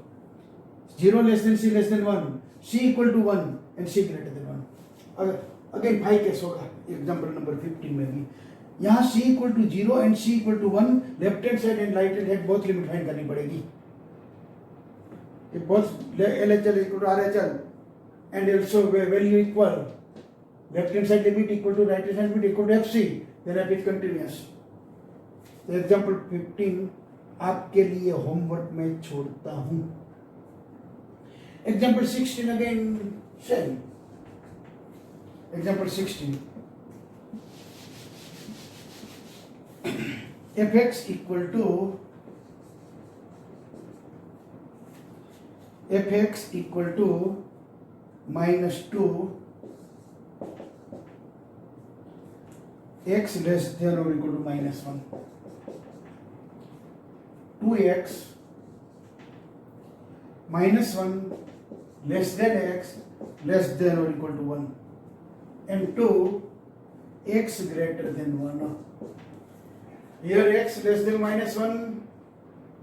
[SPEAKER 1] 0 less than c less than 1, c equal to 1 and c greater than 1। अगर again 5 case होगा example number 15 में भी। यहाँ c equal to 0 and c equal to 1, left hand side and right hand side both limit find करनी पड़ेगी। if both LHL equal to RHL and also value equal, left hand side limit equal to right hand side limit equal to FC, then f is continuous। तो example 15 आपके लिए homework में छोड़ता हूं। Example 16 again same. Example 16, fx equal to minus 2, x less than or equal to minus 1, 2x minus 1 less than x less than or equal to 1, and 2 x greater than 1। Here x less than minus 1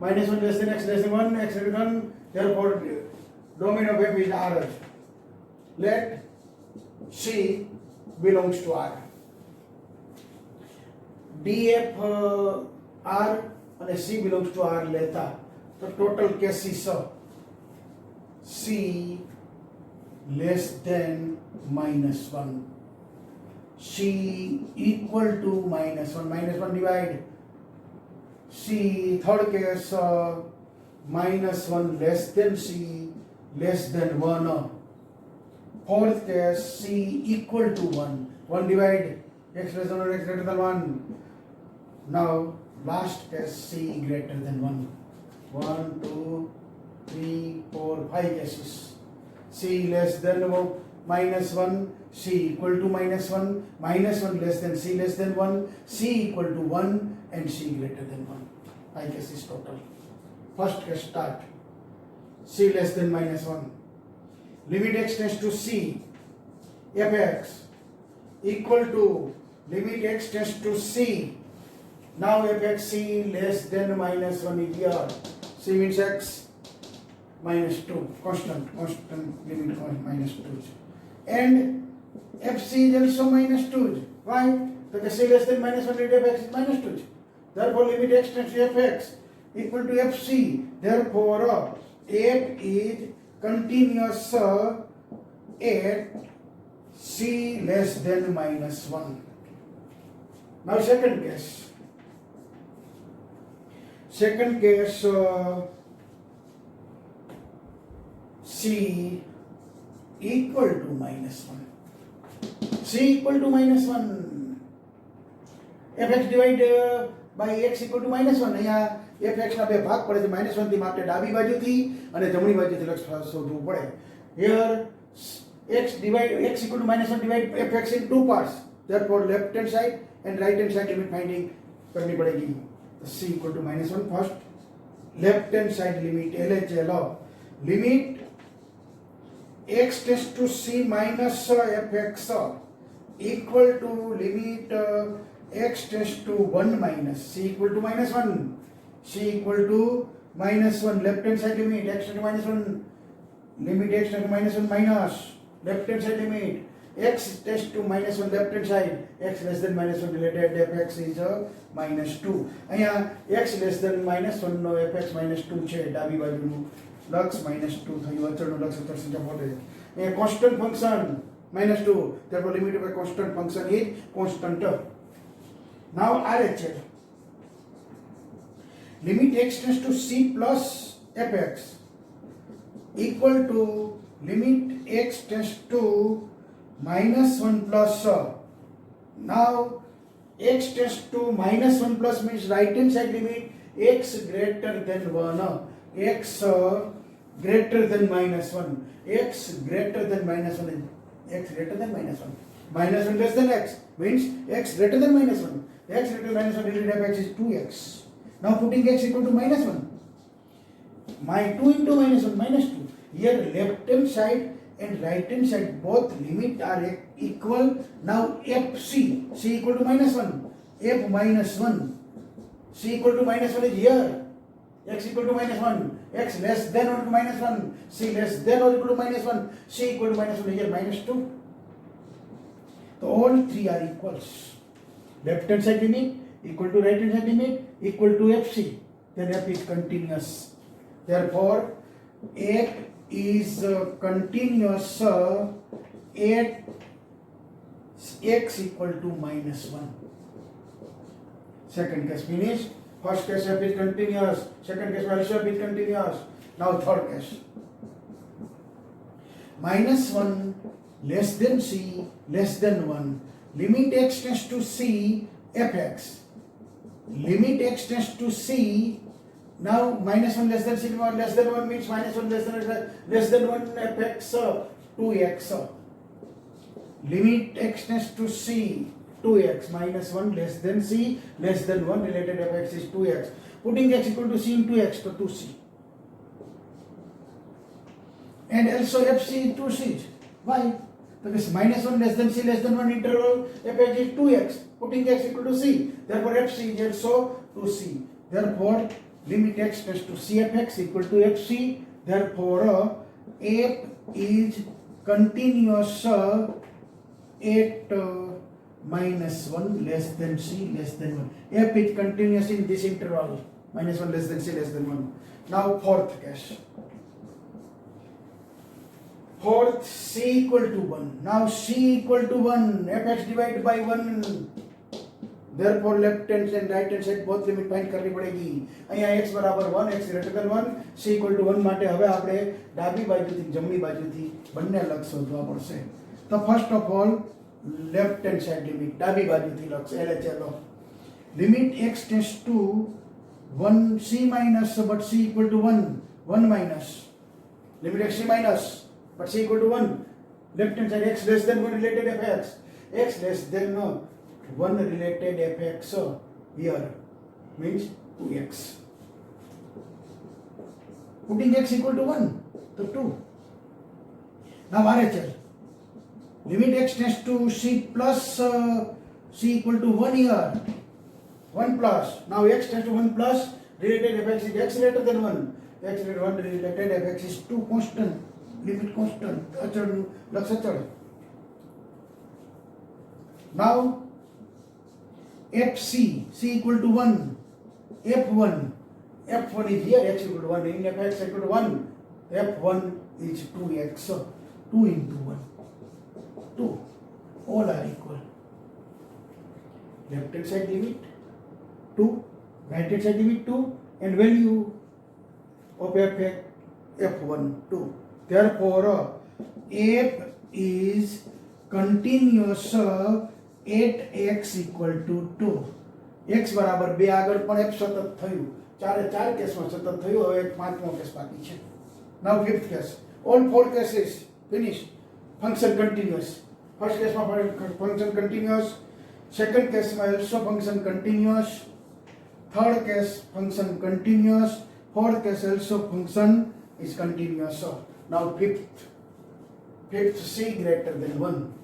[SPEAKER 1] less than x less than 1, x greater than 1, therefore domain of f is R। Let C belongs to R। df R and C belongs to R लेता तो total cases C less than minus 1, C equal to minus 1 divide, C third case minus 1 less than C less than 1, fourth case C equal to 1 divide, x less than or x greater than 1। Now last case C greater than 1, 1 2 3 4 5 cases, C less than minus 1, C equal to minus 1 less than C less than 1, C equal to 1 and C greater than 1। 5 cases total। First case start, C less than minus 1, limit x tends to C, fx equal to limit x tends to C। Now fx C less than minus 1 is here, C means x minus 2, constant limit minus 2, and fc is also minus 2। Why? Because c less than minus 1 limit fx is minus 2, therefore limit x tends to fx equal to fc, therefore f is continuous at c less than minus 1। Now second case C equal to minus 1, C equal to minus 1, fx divide by x equal to minus 1। અહીંયા fx ના બે ભાગ પડે છે -1 થી માટે ડાબી બાજુથી અને જમણી બાજુથી લક્ષ શોધવું પડે। here x equal to -1 divide fx in two parts, therefore left hand side and right hand side limit finding करनी पड़ेगी। c equal to -1 first, left hand side limit LHL limit x tends to c minus fx equal to limit x tends to 1 minus c equal to -1, c equal to -1 left hand side limit x tends to -1, limit x tends to -1 minus left hand side limit x tends to minus 1 left hand side, x less than minus 1 related fx is minus 2. અહીંયા x less than minus 1 નો fx minus 2 છે, ડાબી બાજુનું લક્ષ minus 2 થયું, અચળનું લક્ષ અચળ સંખ્યા મોટે છે. અહીંયા constant function minus 2, therefore limit of a constant function is constant. Now RHL, limit x tends to c plus fx equal to limit x tends to minus 1 plus. Now x tends to minus 1 plus means right hand side limit x greater than 1, x greater than minus 1, x greater than minus 1, x greater than minus 1, minus 1 less than x means x greater than minus 1, x greater than minus 1 related f x is 2x. Now putting x equal to minus 1, my 2 into minus 1 minus 2. Here left hand side and right hand side both limit are equal. Now fc, c equal to minus 1, f minus 1, c equal to minus 1 is here, x equal to minus 1, x less than or equal to minus 1, c less than or equal to minus 1, c equal to minus 1 is here minus 2. So all three are equals. Left hand side limit equal to right hand side limit equal to fc, then f is continuous. Therefore f is continuous at x equal to minus 1. Second case finished. First case f is continuous, second case also f is continuous. Now third case, minus 1 less than c less than 1, limit x tends to c fx, limit x tends to c. Now minus 1 less than c less than 1 means minus 1 less than 1 fx 2x. Limit x tends to c 2x, minus 1 less than c less than 1 related fx is 2x. Putting x equal to c into x to 2c. And also fc is 2c. Why? Because minus 1 less than c less than 1 interval fx is 2x. Putting x equal to c. Therefore fc is also 2c. Therefore limit x tends to c fx equal to fc. Therefore f is continuous at minus 1 less than c less than 1. F is continuous in this interval, minus 1 less than c less than 1. Now fourth case. Fourth, c equal to 1. Now c equal to 1, fx divided by 1. Therefore left hand and right hand side both limit find કરવી પડેਗੀ. અહીંયા x બરાબર 1, x greater than 1, c equal to 1 માટે હવે આપણે ડાબી બાજુથી જમણી બાજુથી બંને લક્ષ શોધવા પડશે. તો first of all left hand side limit ડાબી બાજુથી લક્ષ LHL limit x tends to 1 c minus but c equal to 1, 1 minus limit x c minus but c equal to 1, left hand side x less than 1 related fx, x less than 1 related fx here means 2x. Putting x equal to 1, so 2. Now RHL, limit x tends to c plus c equal to 1 here, 1 plus. Now x tends to 1 plus related fx is x greater than 1, x greater than 1 related fx is 2 constant, limit constant, achal laksh achal. Now fc, c equal to 1, f1 is here, x equal to 1, in fx equal to 1, f1 is 2x, 2 into 1, 2, all are equal. Left hand side limit 2, right hand side limit 2, and value of f1 2. Therefore f is continuous at x equal to 2. x બરાબર 2 આગળ પણ f સતત થયું, ચારે ચાર કેસમાં સતત થયું. હવે એક પાંચમો કેસ બાકી છે. Now fifth case. All four cases finished. Function continuous. First case માં function continuous, second case માં also function continuous, third case function continuous, fourth case also function is continuous. Now fifth c greater than 1,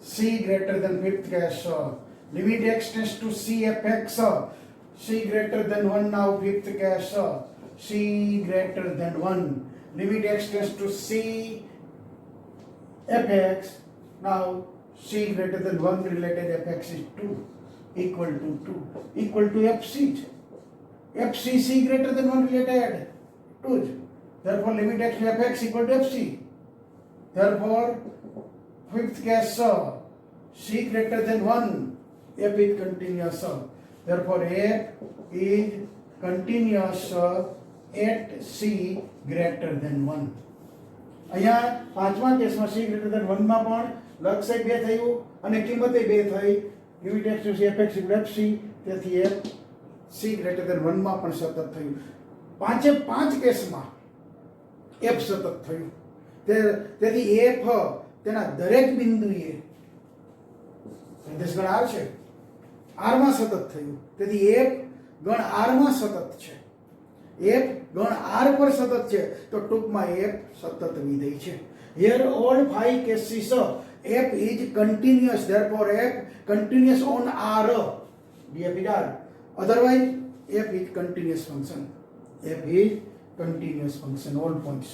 [SPEAKER 1] c greater than fifth case, limit x tends to c fx, c greater than 1. Now fifth case, c greater than 1, limit x tends to c fx Now c greater than 1 related fx is 2 equal to 2 equal to fc. fcc greater than 1 related 2. Therefore limit x to fx equal to fc. Therefore fifth case c greater than 1, f is continuous. Therefore f is continuous at c greater than 1. અહીંયા પાંચમા કેસમાં c greater than 1 માં પણ લક્ષ 2 થયું અને કિંમત 2 થઈ. Limit x to c fx equal to fc. તેથી f c greater than 1 માં પણ સતત થયું. પાંચે પાંચ કેસમાં f સતત થયું. તેથી f તેના દરેક બિંદુએ નિર્દેશ ગણ r છે, r માં સતત થયું. તેથી f ગણ r માં સતત છે. f ગણ r પર સતત છે તો ટૂંકમાં f સતત વિધેય છે. Here all 5 cases f is continuous, therefore f continuous on r. df is r. Otherwise f is continuous function. f is continuous function all points.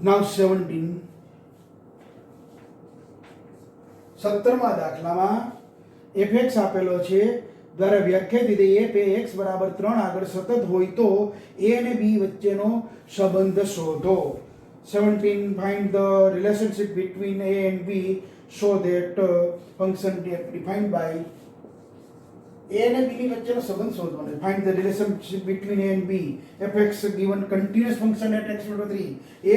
[SPEAKER 1] Now 17. 17મા દાખલામાં fx આપેલો છે દ્વારા વ્યાખ્યાયિત વિધેય f એ x બરાબર 3 આગળ સતત હોય તો a અને b વચ્ચેનો સંબંધ શોધો. 17 find the relationship between a and b so that function defined by a અને b ની વચ્ચેનો સંબંધ શોધવાનો. Find the relationship between a and b. fx given continuous function at x equal to 3.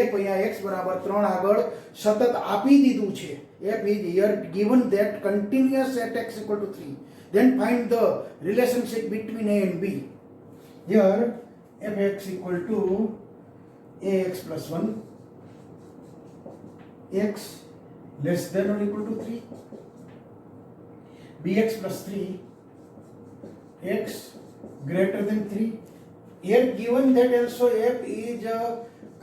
[SPEAKER 1] f અહીંયા x બરાબર 3 આગળ સતત આપી દીધું છે. f is here given that continuous at x equal to 3. Then find the relationship between a and b. Here fx equal to ax plus 1, x less than or equal to 3, bx plus 3, x greater than 3. Here given that also f is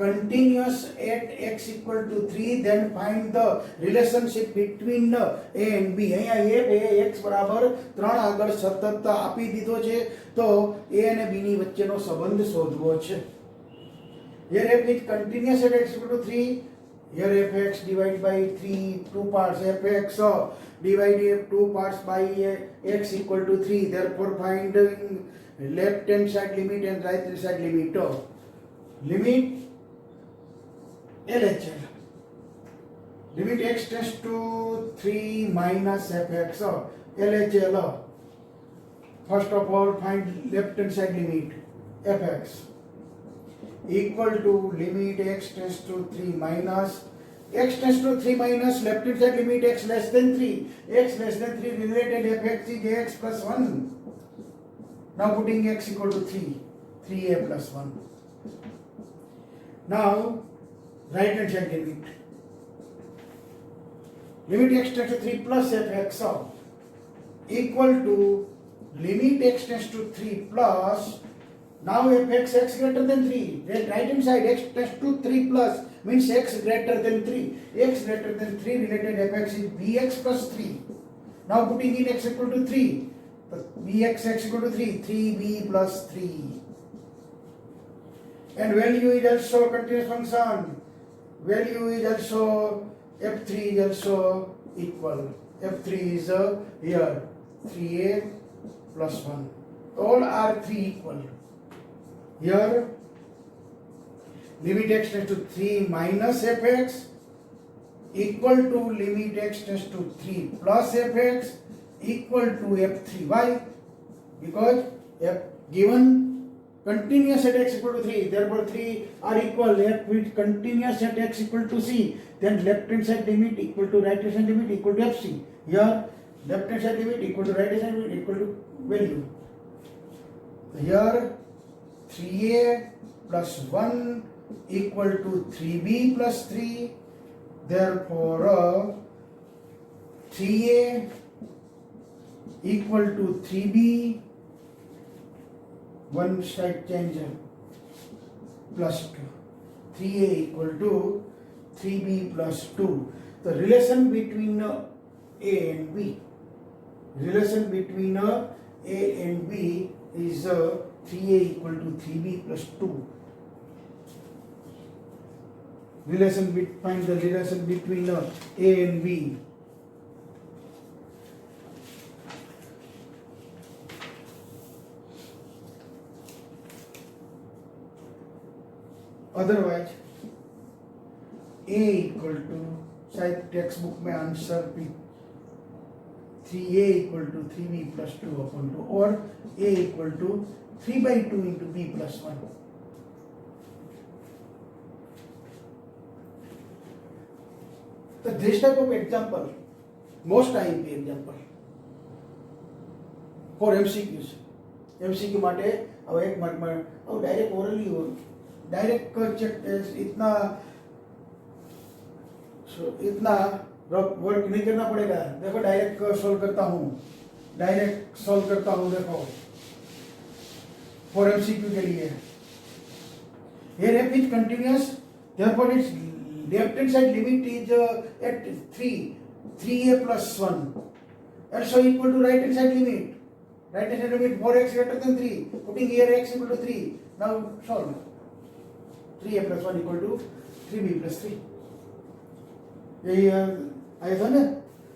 [SPEAKER 1] continuous at x equal to 3, then find the relationship between a and b. અહીંયા f એ x બરાબર 3 આગળ સતત આપી દીધો છે તો a અને b ની વચ્ચેનો સંબંધ શોધવો છે. Here f is continuous at x equal to 3. Here fx divided by 3, 2 parts. fx divided 2 parts by x equal to 3. Therefore find left hand side limit and right hand side limit. Limit LHL. Limit x tends to 3 minus fx. LHL. First of all find left hand side limit fx equal to limit x tends to 3 minus x tends to 3 minus left hand side limit x less than 3. x less than 3 related fx is x plus 1. Now putting x equal to 3, 3a plus 1. Now right hand side limit. Limit x tends to 3 plus fx equal to limit x tends to 3 plus. Now fx x greater than 3. Then right hand side x tends to 3 plus means x greater than 3. x greater than 3 related fx is bx plus 3. Now putting in x equal to 3. bx x equal to 3. 3b plus 3. And value is also continuous function. Value is also f3 is also equal. f3 is here 3a plus 1. All are 3 equal. Here limit x tends to 3 minus fx equal to limit x tends to 3 plus fx equal to f3. Why? Because f given continuous at x equal to 3, therefore 3 are equal. f with continuous at x equal to c, then left hand side limit equal to right hand side limit equal to fc. Here left hand side limit equal to right hand side limit equal to value. Here 3a plus 1 equal to 3b plus 3. Therefore 3a equal to 3b, one side change plus 2, 3a equal to 3b plus 2. The relation between a and b, relation between a and b is 3a equal to 3b plus 2. Find the relation between a and b. Otherwise a equal to, शायद text book में answer भी 3a equal to 3b plus 2 upon 2 or a equal to 3 by 2 into b plus 1. So this type of example, most IMP example for MCQs. MCQ માટે હવે એક માર્કમાં હવે direct orally હોય, direct check इतना work नहीं करना पड़ेगा. देखो डायरेक्ट सॉल्व करता हूँ, देखो फॉर एमसीक्यू के लिए. Here f is continuous, therefore its left hand side limit is at 3a plus 1, also equal to right hand side limit. Right hand side limit 4x greater than 3, putting here x equal to 3. Now solve. 3a plus 1 equal to 3b plus 3. यही आया था ना.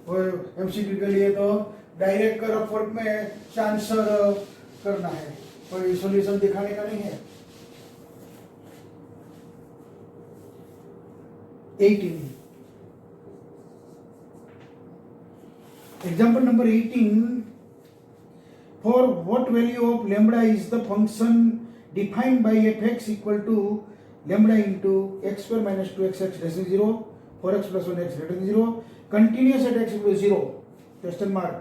[SPEAKER 1] और MCQ के लिए तो direct rough work में answer करना है, कोई सॉल्यूशन दिखाने का नहीं है. 18. Example number 18. For what value of lambda is the function defined by fx equal to lambda into x square minus 2x less than 0, 4x plus 1x greater than 0, continuous at x equal to 0, question mark.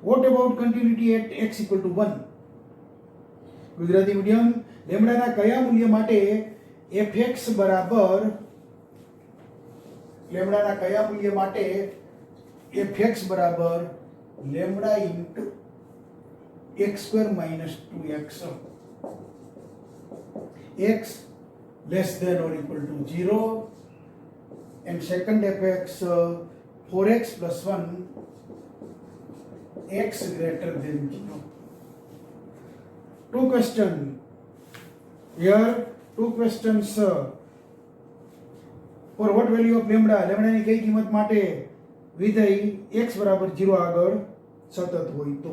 [SPEAKER 1] What about continuity at x equal to 1? Gujarati medium લેમ્ડાના કયા મૂલ્ય માટે fx બરાબર લેમ્ડાના કયા મૂલ્ય માટે fx બરાબર lambda into x square minus 2x, x less than or equal to 0, and second fx 4x plus 1 x greater than 0. Two questions here, two questions. For what value of lambda, lambda ની કઈ કિંમત માટે વિધેય x બરાબર 0 આગળ સતત હોય તો.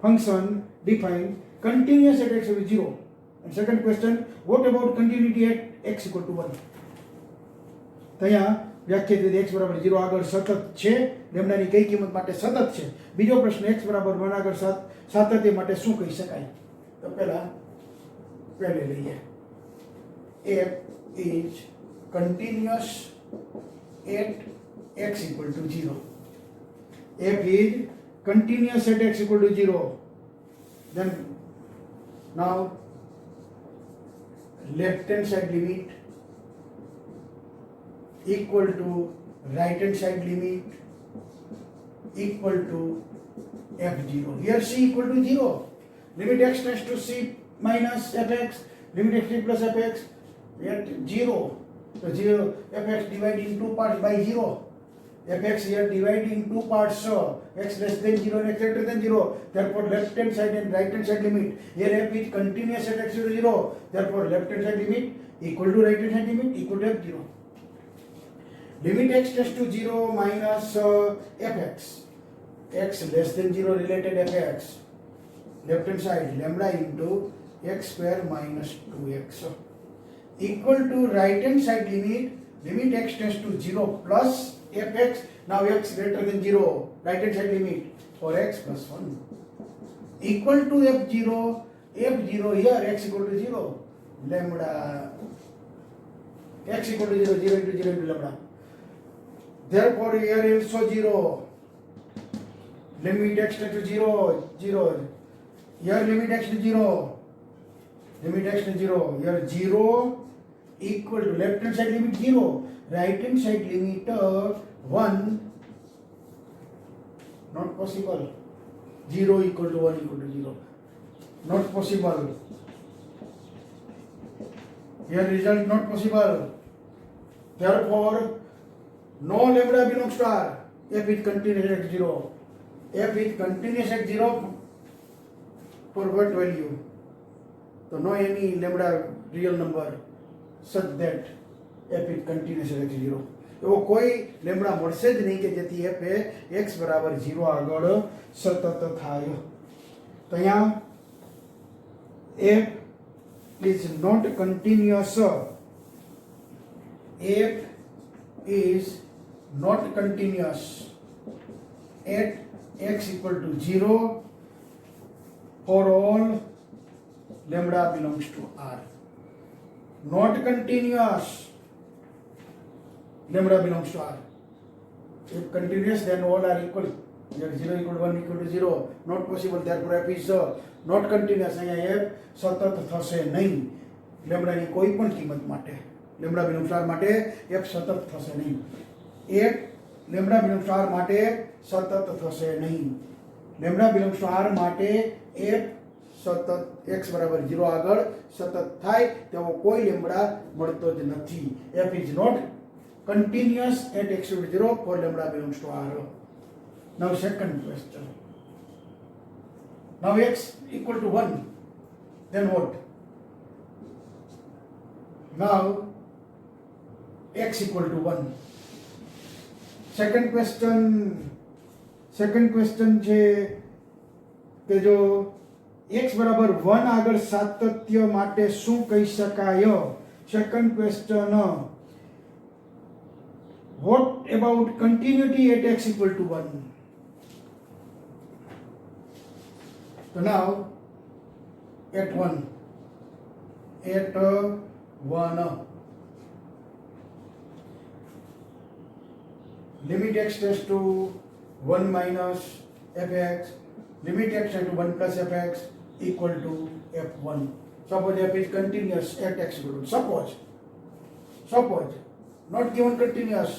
[SPEAKER 1] Function define continuous at x equal to 0. And second question, what about continuity at x equal to 1? તયા વ્યાખ્યાયિત રીતે x બરાબર 0 આગળ સતત છે, લેમ્ડાની કઈ કિંમત માટે સતત છે. બીજો પ્રશ્ન x બરાબર 1 આગળ સાતત્ય માટે શું કહી શકાય? તો પહેલે લઈએ. f is continuous at x equal to 0. f is continuous at x equal to 0. Then now left hand side limit equal to right hand side limit equal to f0. Here c equal to 0. Limit x tends to c minus fx, limit x plus fx at 0. So 0 fx divided in two parts by 0. fx here divided in two parts, so x less than 0 and x greater than 0. Therefore left hand side and right hand side limit. Here f is continuous at x equal to 0. Therefore left hand side limit equal to right hand side limit equal to f0. Limit x tends to 0 minus fx, x less than 0 related fx, left hand side lambda into x square minus 2x equal to right hand side limit x tends to 0 plus fx, now x greater than 0, right hand side limit for x plus 1 equal to f0 here x equal to 0, lambda x equal to 0, 0 into 0 into lambda. Therefore here also 0, limit x tends to 0, here limit x to 0, here 0 equal to left hand side limit 0, right hand side limit 1, not possible. 0 equal to 1 equal to 0. Not possible. Here result not possible. Therefore, no lambda belongs to R. F is continuous at 0. F is continuous at 0 for what value? So no any lambda real number such that F is continuous at 0. એવો કોઈ lambda મળશે જ નહીં કે જેથી f એ x બરાબર 0 આગળ સતત થાય. તો અહીંયા f is not continuous. F is not continuous at x equal to 0 for all lambda belongs to R. Not continuous lambda belongs to R. If continuous, then all are equal. Here 0 equal to 1 equal to 0. Not possible. Therefore, f is not continuous. અહીંયા f સતત થશે નહીં. લેમ્બડાની કોઈ પણ કિંમત માટે lambda belongs to R માટે f સતત થશે નહીં. f lambda belongs to R માટે સતત થશે નહીં. લેમ્બડા belongs to R માટે f સતત x બરાબર 0 આગળ સતત થાય તેવો કોઈ લેમ્બડા મળતો જ નથી. f is not continuous at x equal to 0 for lambda belongs to R. Now second question. Now x equal to 1, then what? Now x equal to 1. Second question છે કે જો x બરાબર 1 આગળ સાતત્ય માટે શું કહી શકાય? Second question, what about continuity at x equal to 1? So now at 1 limit x tends to 1 minus fx, limit x tends to 1 plus fx equal to f1. Suppose f is continuous at x equal to, suppose not given continuous,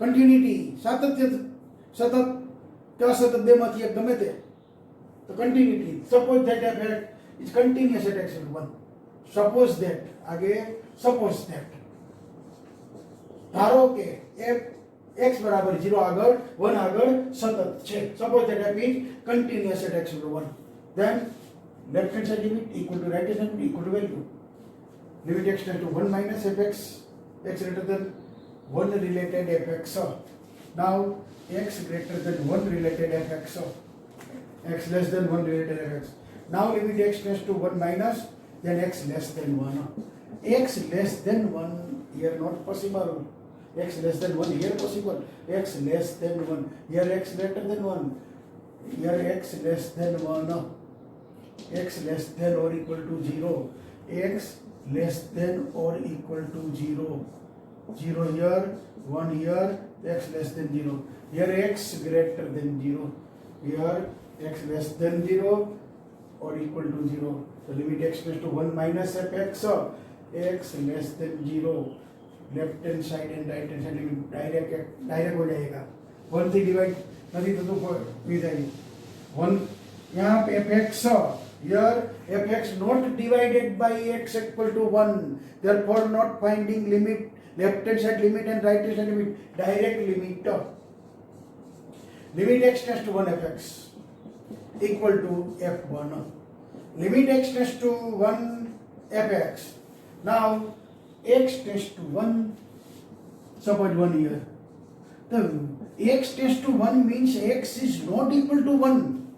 [SPEAKER 1] continuity સાતત્ય સતત કે અસતત બેમાંથી એક ગમે તે. તો continuity, suppose that f is continuous at x equal to 1. Suppose that, आगे suppose that, ધારો કે f x બરાબર 0 આગળ 1 આગળ સતત છે. Suppose that f is continuous at x equal to 1. Then left hand side limit equal to right hand side limit equal to value. Limit x tends to 1 minus fx, x greater than 1 related fx. Now x greater than 1 related fx, x less than 1 related fx. Now limit x tends to 1 minus, then x less than 1. X less than 1 here not possible. X less than 1 here possible. X less than 1 here, x greater than 1 here, x less than 1. X less than or equal to 0. X less than or equal to 0. 0 here, 1 here, x less than 0. Here x greater than 0. Here x less than 0 or equal to 0. So limit x tends to 1 minus fx, x less than 0. Left hand side and right hand side limit direct हो जाएगा. 1 से divide नहीं तो विदाई 1 यहाँ पे fx, here fx not divided by x equal to 1, therefore not finding limit, left hand side limit and right hand side limit, direct limit. Limit x tends to 1 fx equal to f1. Limit x tends to 1 fx. Now x tends to 1, suppose 1 here. The x tends to 1 means x is not equal to 1.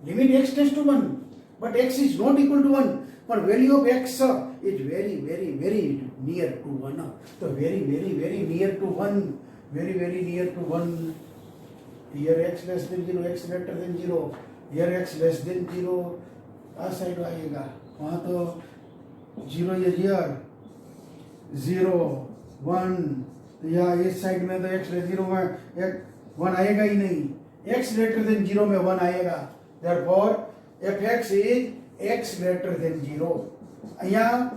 [SPEAKER 1] Limit x tends to 1, but x is not equal to 1. But value of x is very near to 1. So very near to 1. Very near to 1. Here x less than 0, x greater than 0. Here x less than 0. Uh side आएगा, वहाँ तो 0 है here, 0, 1. तो यहाँ इस side में तो x less 0 में 1 आएगा ही नहीं. x greater than 0 में 1 आएगा. Therefore fx is x greater than 0. यहाँ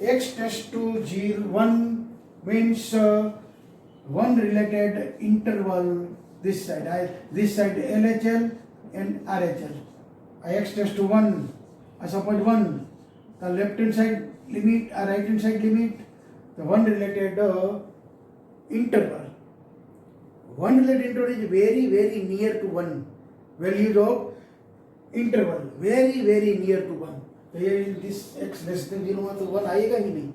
[SPEAKER 1] x tends to 0, 1 means 1 related interval this side LHL and RHL. X tends to 1. I suppose 1. The left hand side limit or right hand side limit. The one related interval. One related interval is very, very near to 1. Values of interval. Very, very near to 1. तो ये this x less than 0 में तो 1 आएगा ही नहीं.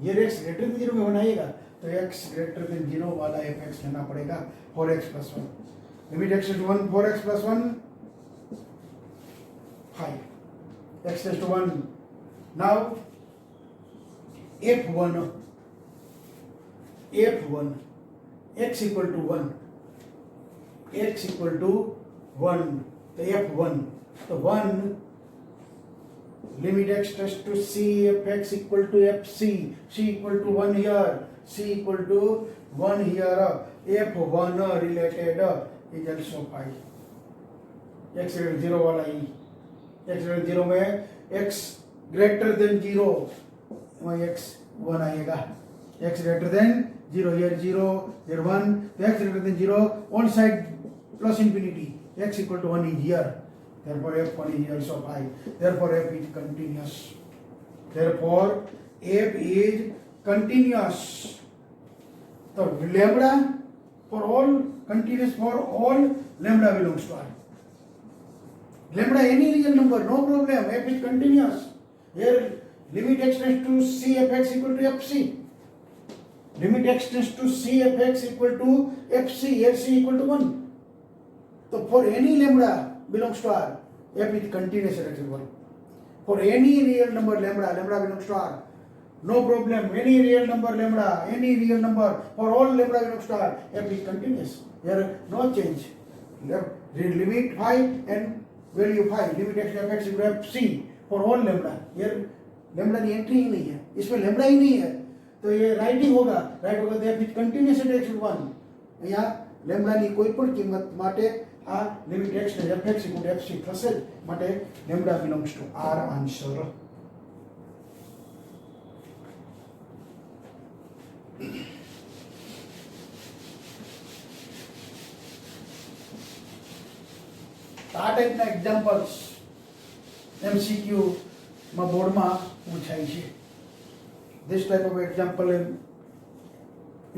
[SPEAKER 1] ये x greater than 0 में 1 आएगा. तो x greater than 0 वाला fx लेना पड़ेगा 4x plus 1. Limit x to 1, 4x plus 1, 5. X tends to 1. Now f1, x equal to 1. X equal to 1. The f1. The 1 limit x tends to c, fx equal to fc, c equal to 1 here, c equal to 1 here, f1 related is also pi. x greater than 0 वाला ही, x greater than 0 में x greater than 0 वहाँ x 1 आएगा, x greater than 0 here 0, here 1, x greater than 0 on side plus infinity, x equal to 1 is here. Therefore, f1 is also pi. Therefore, f is continuous. Therefore, f is continuous. So, lambda for all, continuous for all, lambda belongs to R. Lambda any real number, no problem. F is continuous. Here, limit x tends to c fx equal to fc. Limit x tends to c fx equal to fc. Here c equal to 1. So, for any lambda belongs to R, f is continuous at x1. For any real number lambda belongs to R. No problem. Any real number lambda, any real number, for all lambda belongs to R, f is continuous. Here no change. Limit phi and value phi. Limit x to fx equal to fc for all lambda. Here lambda की entry ही नहीं है, इसमें lambda ही नहीं है, तो ये writing होगा तो f is continuous at x1. यहाँ lambda ની કોઈ પણ કિંમત માટે આ લિમિટ x ને fx equal to fc થશે માટે lambda belongs to R answer. આ ટાઈપના એક્ઝામ્પલ્સ MCQ માં બોર્ડમાં પૂછાય છે. This type of example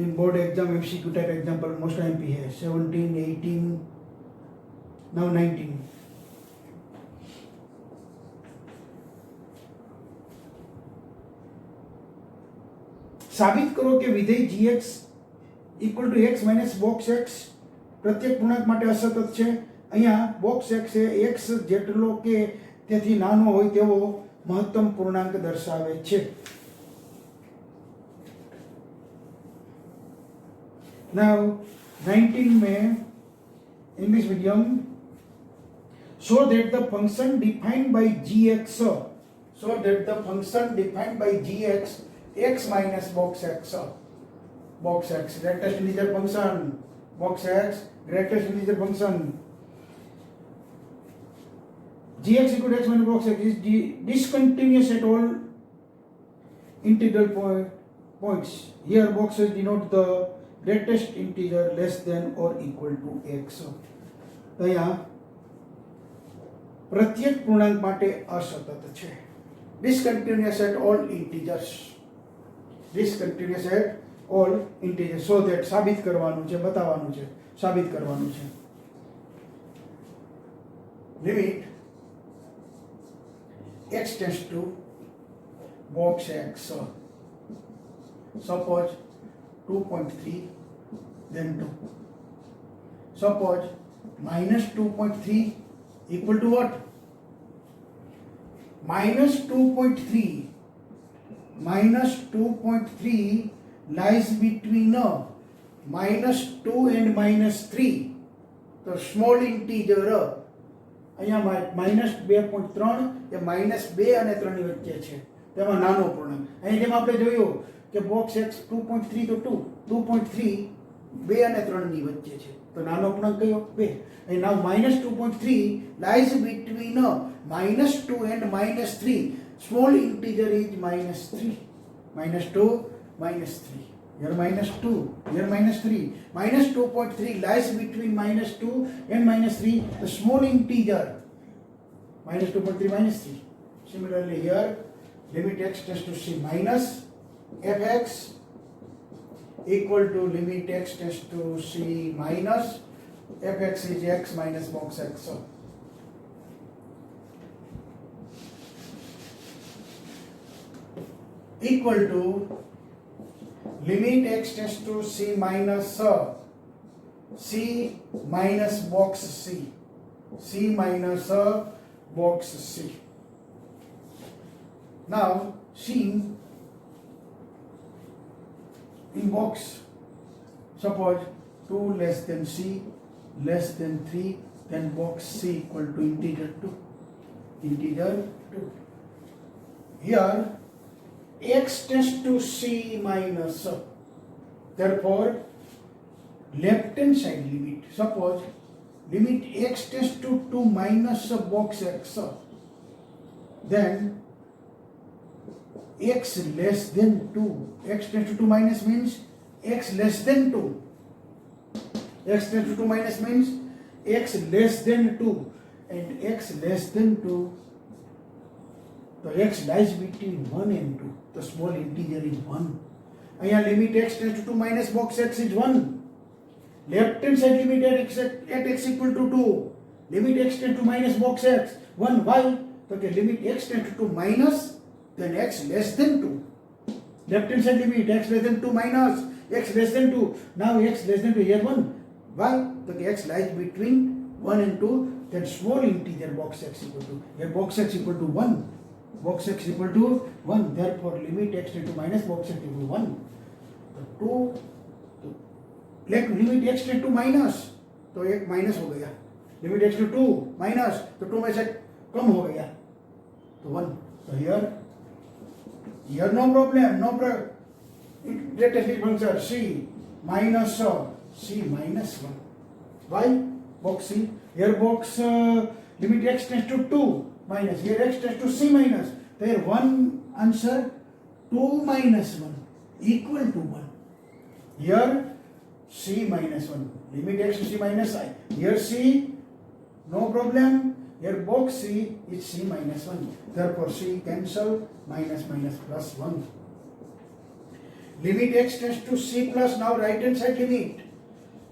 [SPEAKER 1] in board exam MCQ type example most time है 17, 18, now 19. साबित करो कि विधेय gx equal to x minus box x प्रत्येक पूर्णांक માટે અસતત છે. અહીંયા બોક્સ x એ x જેટલો કે તેથી નાનો હોય તેવો મહત્તમ પૂર્ણાંક દર્શાવે છે. Now 19 में English medium, so that the function defined by gx, x minus box x greatest integer function, box x greatest integer function, gx equal to x minus box x is discontinuous at all integral points. Here boxes denote the greatest integer less than or equal to x. तो यहाँ प्रत्येक पूर्णांक માટે અસતત છે. Discontinuous at all integers. Discontinuous at all integers. So that સાબિત કરવાનું છે, બતાવવાનું છે, સાબિત કરવાનું છે. Limit x tends to box x. Suppose 2.3 then 2. Suppose minus 2.3 equal to what? Minus 2.3 lies between minus 2 and minus 3. तो small integer અહીંયા minus 2.3 એ minus 2 અને 3 ની વચ્ચે છે, તેમાં નાનો પૂર્ણાંક. અહીં જેમ આપણે જોયું કે બોક્સ x 2.3 તો 2.3 2 અને 3 ની વચ્ચે છે, તો નાનો પૂર્ણાંક કયો 2. and now minus 2.3 lies between minus 2 and minus 3. Small integer is minus 3. minus 2 minus 3. here minus 2, here minus 3. Minus 2.3 lies between minus 2 and minus 3, the small integer. Minus 2.3 minus 3. Similarly here, limit x tends to c minus fx equal to limit x tends to c minus fx is x minus box x. Equal to limit x tends to c minus c minus box c. C minus box c. Now c in box, suppose 2 less than c less than 3, then box c equal to integer 2. Integer 2. Here x tends to c minus, therefore left hand side limit, suppose limit x tends to 2 minus box x, then x less than 2, x tends to 2 minus means x less than 2, x tends to 2 minus means x less than 2, and x less than 2, the x lies between 1 and 2, the small integer is 1. Here limit x tends to 2 minus box x is 1. Left hand side limit at x equal to 2. Limit x tends to minus box x 1. Why? Okay, limit x tends to 2 minus, then x less than 2. Left hand side limit x less than 2 minus x less than 2. Now x less than 2 here 1. Why? Okay, x lies between 1 and 2. Then small integer box x equal to, here box x equal to 1. Box x equal to 1. Therefore limit x tends to minus box x equal to 1. तो 2 limit x tend to minus, तो एक minus हो गया. Limit x to 2 minus, तो 2 में से कम हो गया, तो 1. तो here no problem, no latest function c minus c minus 1. Why? Box c. Here box limit x tends to 2 minus, here x tends to c minus. There one answer 2 minus 1 equal to 1. Here c minus 1, limit x to c minus I. Here c, no problem. Here box c is c minus 1. Therefore c cancel, minus minus plus 1. Limit x tends to c plus, now right hand side limit.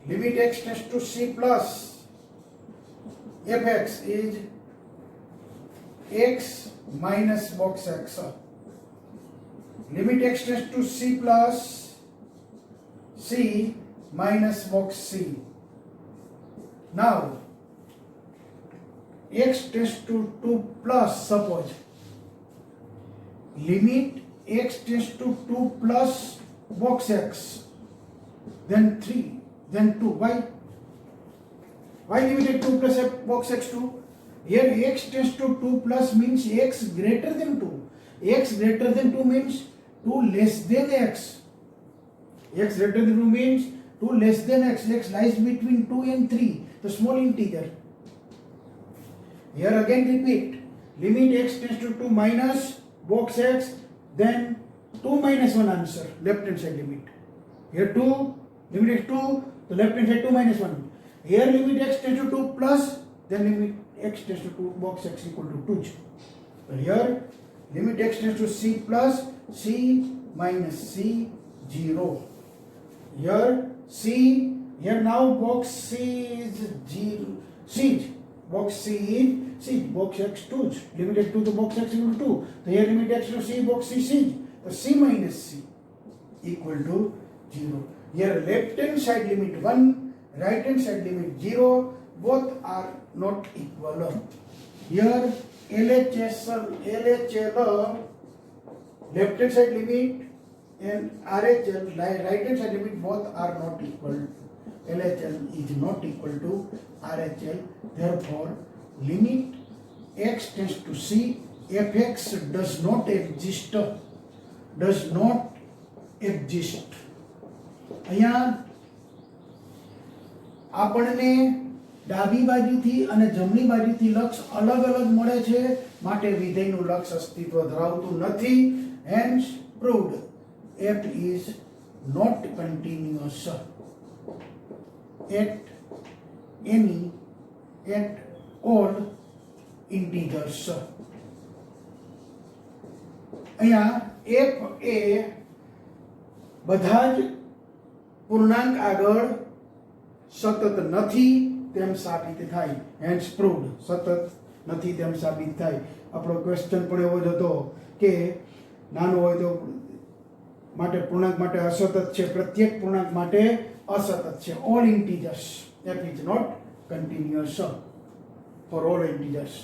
[SPEAKER 1] Limit x tends to c plus fx is x minus box x. Limit x tends to c plus c minus box c. Now x tends to 2 plus, suppose limit x tends to 2 plus box x, then 3, then 2. Why limited 2 plus box x 2? Here x tends to 2 plus means x greater than 2. X greater than 2 means 2 less than x. X greater than 2 means 2 less than x. X lies between 2 and 3, the small integer. Here again repeat. Limit x tends to 2 minus box x, then 2 minus 1 answer, left hand side limit. Here 2, limit x 2, the left hand side 2 minus 1. Here limit x tends to 2 plus, then limit x tends to 2, box x equal to 2. So here limit x tends to c plus, c minus c 0. Here c, here now box c is 0, c, box c is c, box x 2, limit x to the box x equal to 2. So here limit x to c, box c, c. So c minus c equal to 0. Here left hand side limit 1, right hand side limit 0, both are not equal. Here LHL, left hand side limit and RHL, right hand side limit, both are not equal. LHL is not equal to RHL. Therefore, limit x tends to c, fx does not exist. Does not exist. અહીંયા આપણને ડાબી બાજુથી અને જમણી બાજુથી લક્ષ અલગ અલગ મળે છે, માટે વિધેયનું લક્ષ અસ્તિત્વ ધરાવતું નથી. Hence proved f is not continuous at any at all integers. અહીંયા f એ બધા જ પૂર્ણાંક આગળ સતત નથી તેમ સાબિત થાય. હેન્સ પ્રૂવડ, સતત નથી તેમ સાબિત થાય. આપણો ક્વેશ્ચન પણ એવો જ હતો કે નાનો હોય તો માટે પૂર્ણાંક માટે અસતત છે, પ્રત્યેક પૂર્ણાંક માટે અસતત છે. All integers f is not continuous for all integers.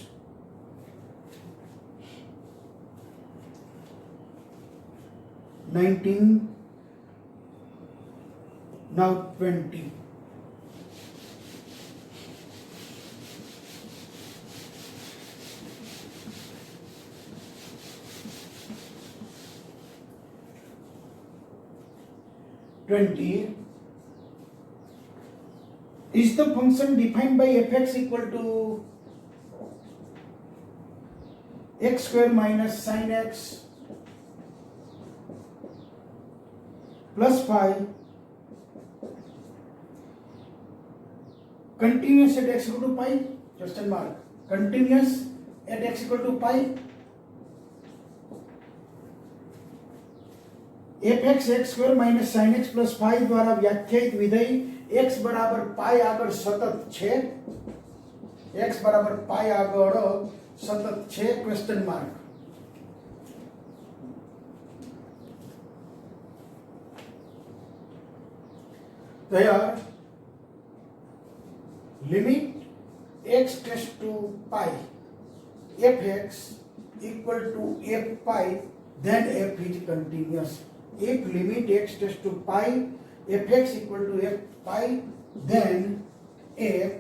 [SPEAKER 1] Now 20. Is the function defined by fx equal to x square minus sin x plus 5 continuous at x equal to pi? Question mark. Continuous at x equal to pi. fx x square minus sin x plus 5 द्वारा व्याख्यायित विधेय x बराबर पाई આગળ સતત છે. x બરાબર પાઈ આગળ સતત છે. Question mark. there limit x tends to pi fx equal to f pi, then f is continuous. If limit x tends to pi fx equal to f pi, then f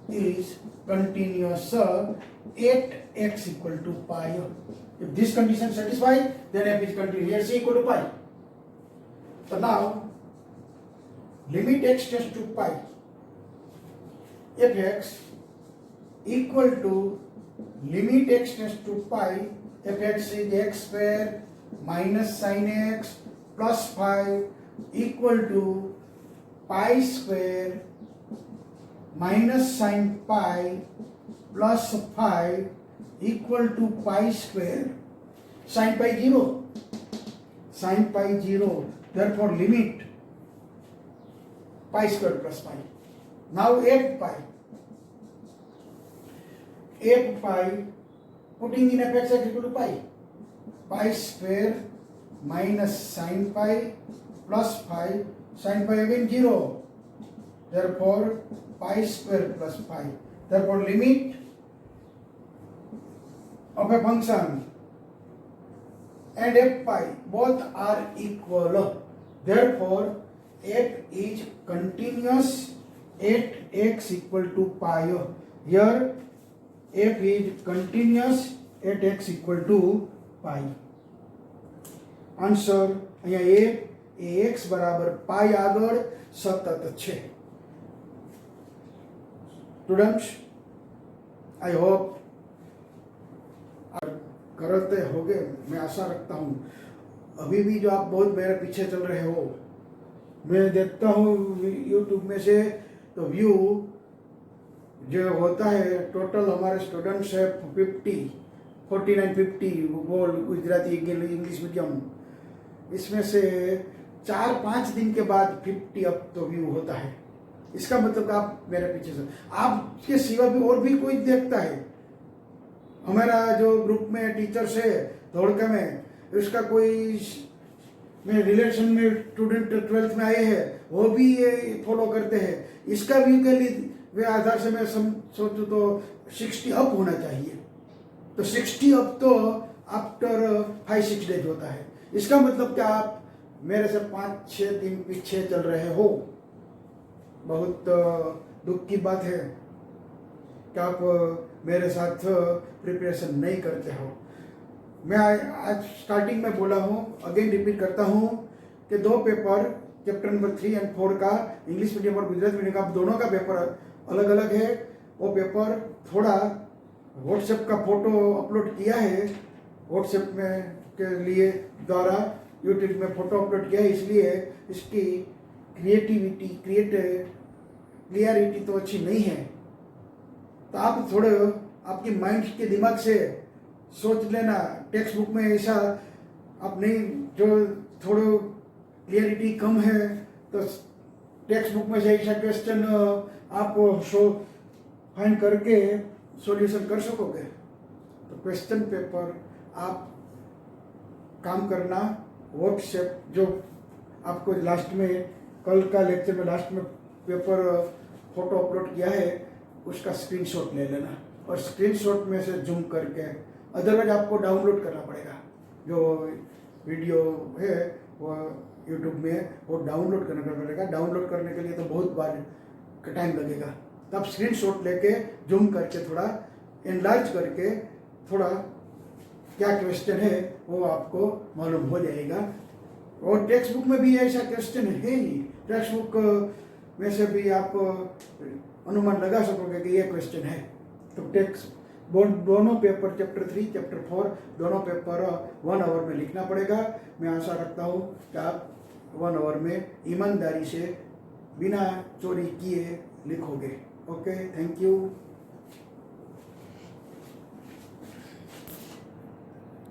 [SPEAKER 1] is continuous at x equal to pi. If this condition satisfied, then f is continuous. Here c equal to pi. So now limit x tends to pi fx equal to limit x tends to pi fx is x square minus sin x plus 5 equal to pi square minus sin pi plus 5 equal to pi square. Sin pi 0. Sin pi 0. Therefore limit pi square plus pi. Now f pi. F pi putting in fx equal to pi. Pi square minus sin pi plus 5. Sin pi again 0. Therefore pi square plus pi. Therefore limit of a function and f pi both are equal. Therefore f is continuous at x equal to pi. Here f is continuous at x equal to pi. Answer અહીંયા f એ x બરાબર પાઈ આગળ સતત છે. Students, I hope करते होगे, मैं आशा रखता हूँ. अभी भी जो आप बहुत मेरे पीछे चल रहे हो, मैं देखता हूँ YouTube में से तो व्यू जो होता है टोटल हमारे स्टूडेंट्स है 49-50 वो गुजराती इंग्लिश मीडियम, इसमें से 4-5 दिन के बाद 50 अब तो व्यू होता है. इसका मतलब आप मेरे पीछे से, आपके सिवा भी और भी कोई देखता है. हमारा जो ग्रुप में टीचर्स है धोड़का में, उसका कोई में रिलेशन में स्टूडेंट 12th में आए हैं, वो भी ये फॉलो करते हैं. इसका व्यू के लिए वे आधार से मैं सोचूं तो 60 अप होना चाहिए. तो 60 अप तो आफ्टर 5-6 डेज होता है. इसका मतलब क्या आप मेरे से 5-6 दिन पीछे चल रहे हो. बहुत दुख की बात है कि आप मेरे साथ प्रिपरेशन नहीं करते हो. मैं आज स्टार्टिंग में बोला हूँ, अगेन रिपीट करता हूँ कि 2 पेपर चैप्टर नंबर 3 और 4 का इंग्लिश मीडियम और गुजराती मीडियम का दोनों का पेपर अलग अलग है. वो पेपर थोड़ा व्हाट्सएप का फोटो अपलोड किया है व्हाट्सएप में के लिए द्वारा, यूट्यूब में फ़ोटो अपलोड किया है, इसलिए इसकी क्लियरिटी तो अच्छी नहीं है। तो आप थोड़े आपकी माइंड के दिमाग से सोच लेना, टेक्स्ट बुक में ऐसा आप नहीं, जो थोड़ो क्लियरिटी कम है तो टेक्स्ट बुक में से ऐसा क्वेश्चन आप फाइंड करके सॉल्यूशन कर सकोगे। तो क्वेश्चन पेपर आप काम करना, व्हाट्सएप जो आपको लास्ट में कल का लेक्चर में लास्ट में पेपर फोटो अपलोड किया है उसका स्क्रीनशॉट ले लेना और स्क्रीनशॉट में से जूम करके, अदरवाइज आपको डाउनलोड करना पड़ेगा। जो वीडियो है वो यूट्यूब में वो डाउनलोड करना पड़ेगा। डाउनलोड करने के लिए तो बहुत बार का टाइम लगेगा। तब स्क्रीनशॉट लेके जूम करके थोड़ा एनलार्ज करके थोड़ा क्या क्वेश्चन है वो आपको मालूम हो जाएगा। और टेक्स्ट बुक में भी ऐसा क्वेश्चन है ही, टेक्स्ट बुक में से भी आप अनुमान लगा सकोगे कि ये क्वेश्चन है। तो टेक्स्ट दोनों पेपर चैप्टर 3 चैप्टर 4 दोनों पेपर 1 आवर में लिखना पड़ेगा। मैं आशा रखता हूँ कि आप 1 आवर में ईमानदारी से बिना चोरी किए लिखोगे। Okay, thank you.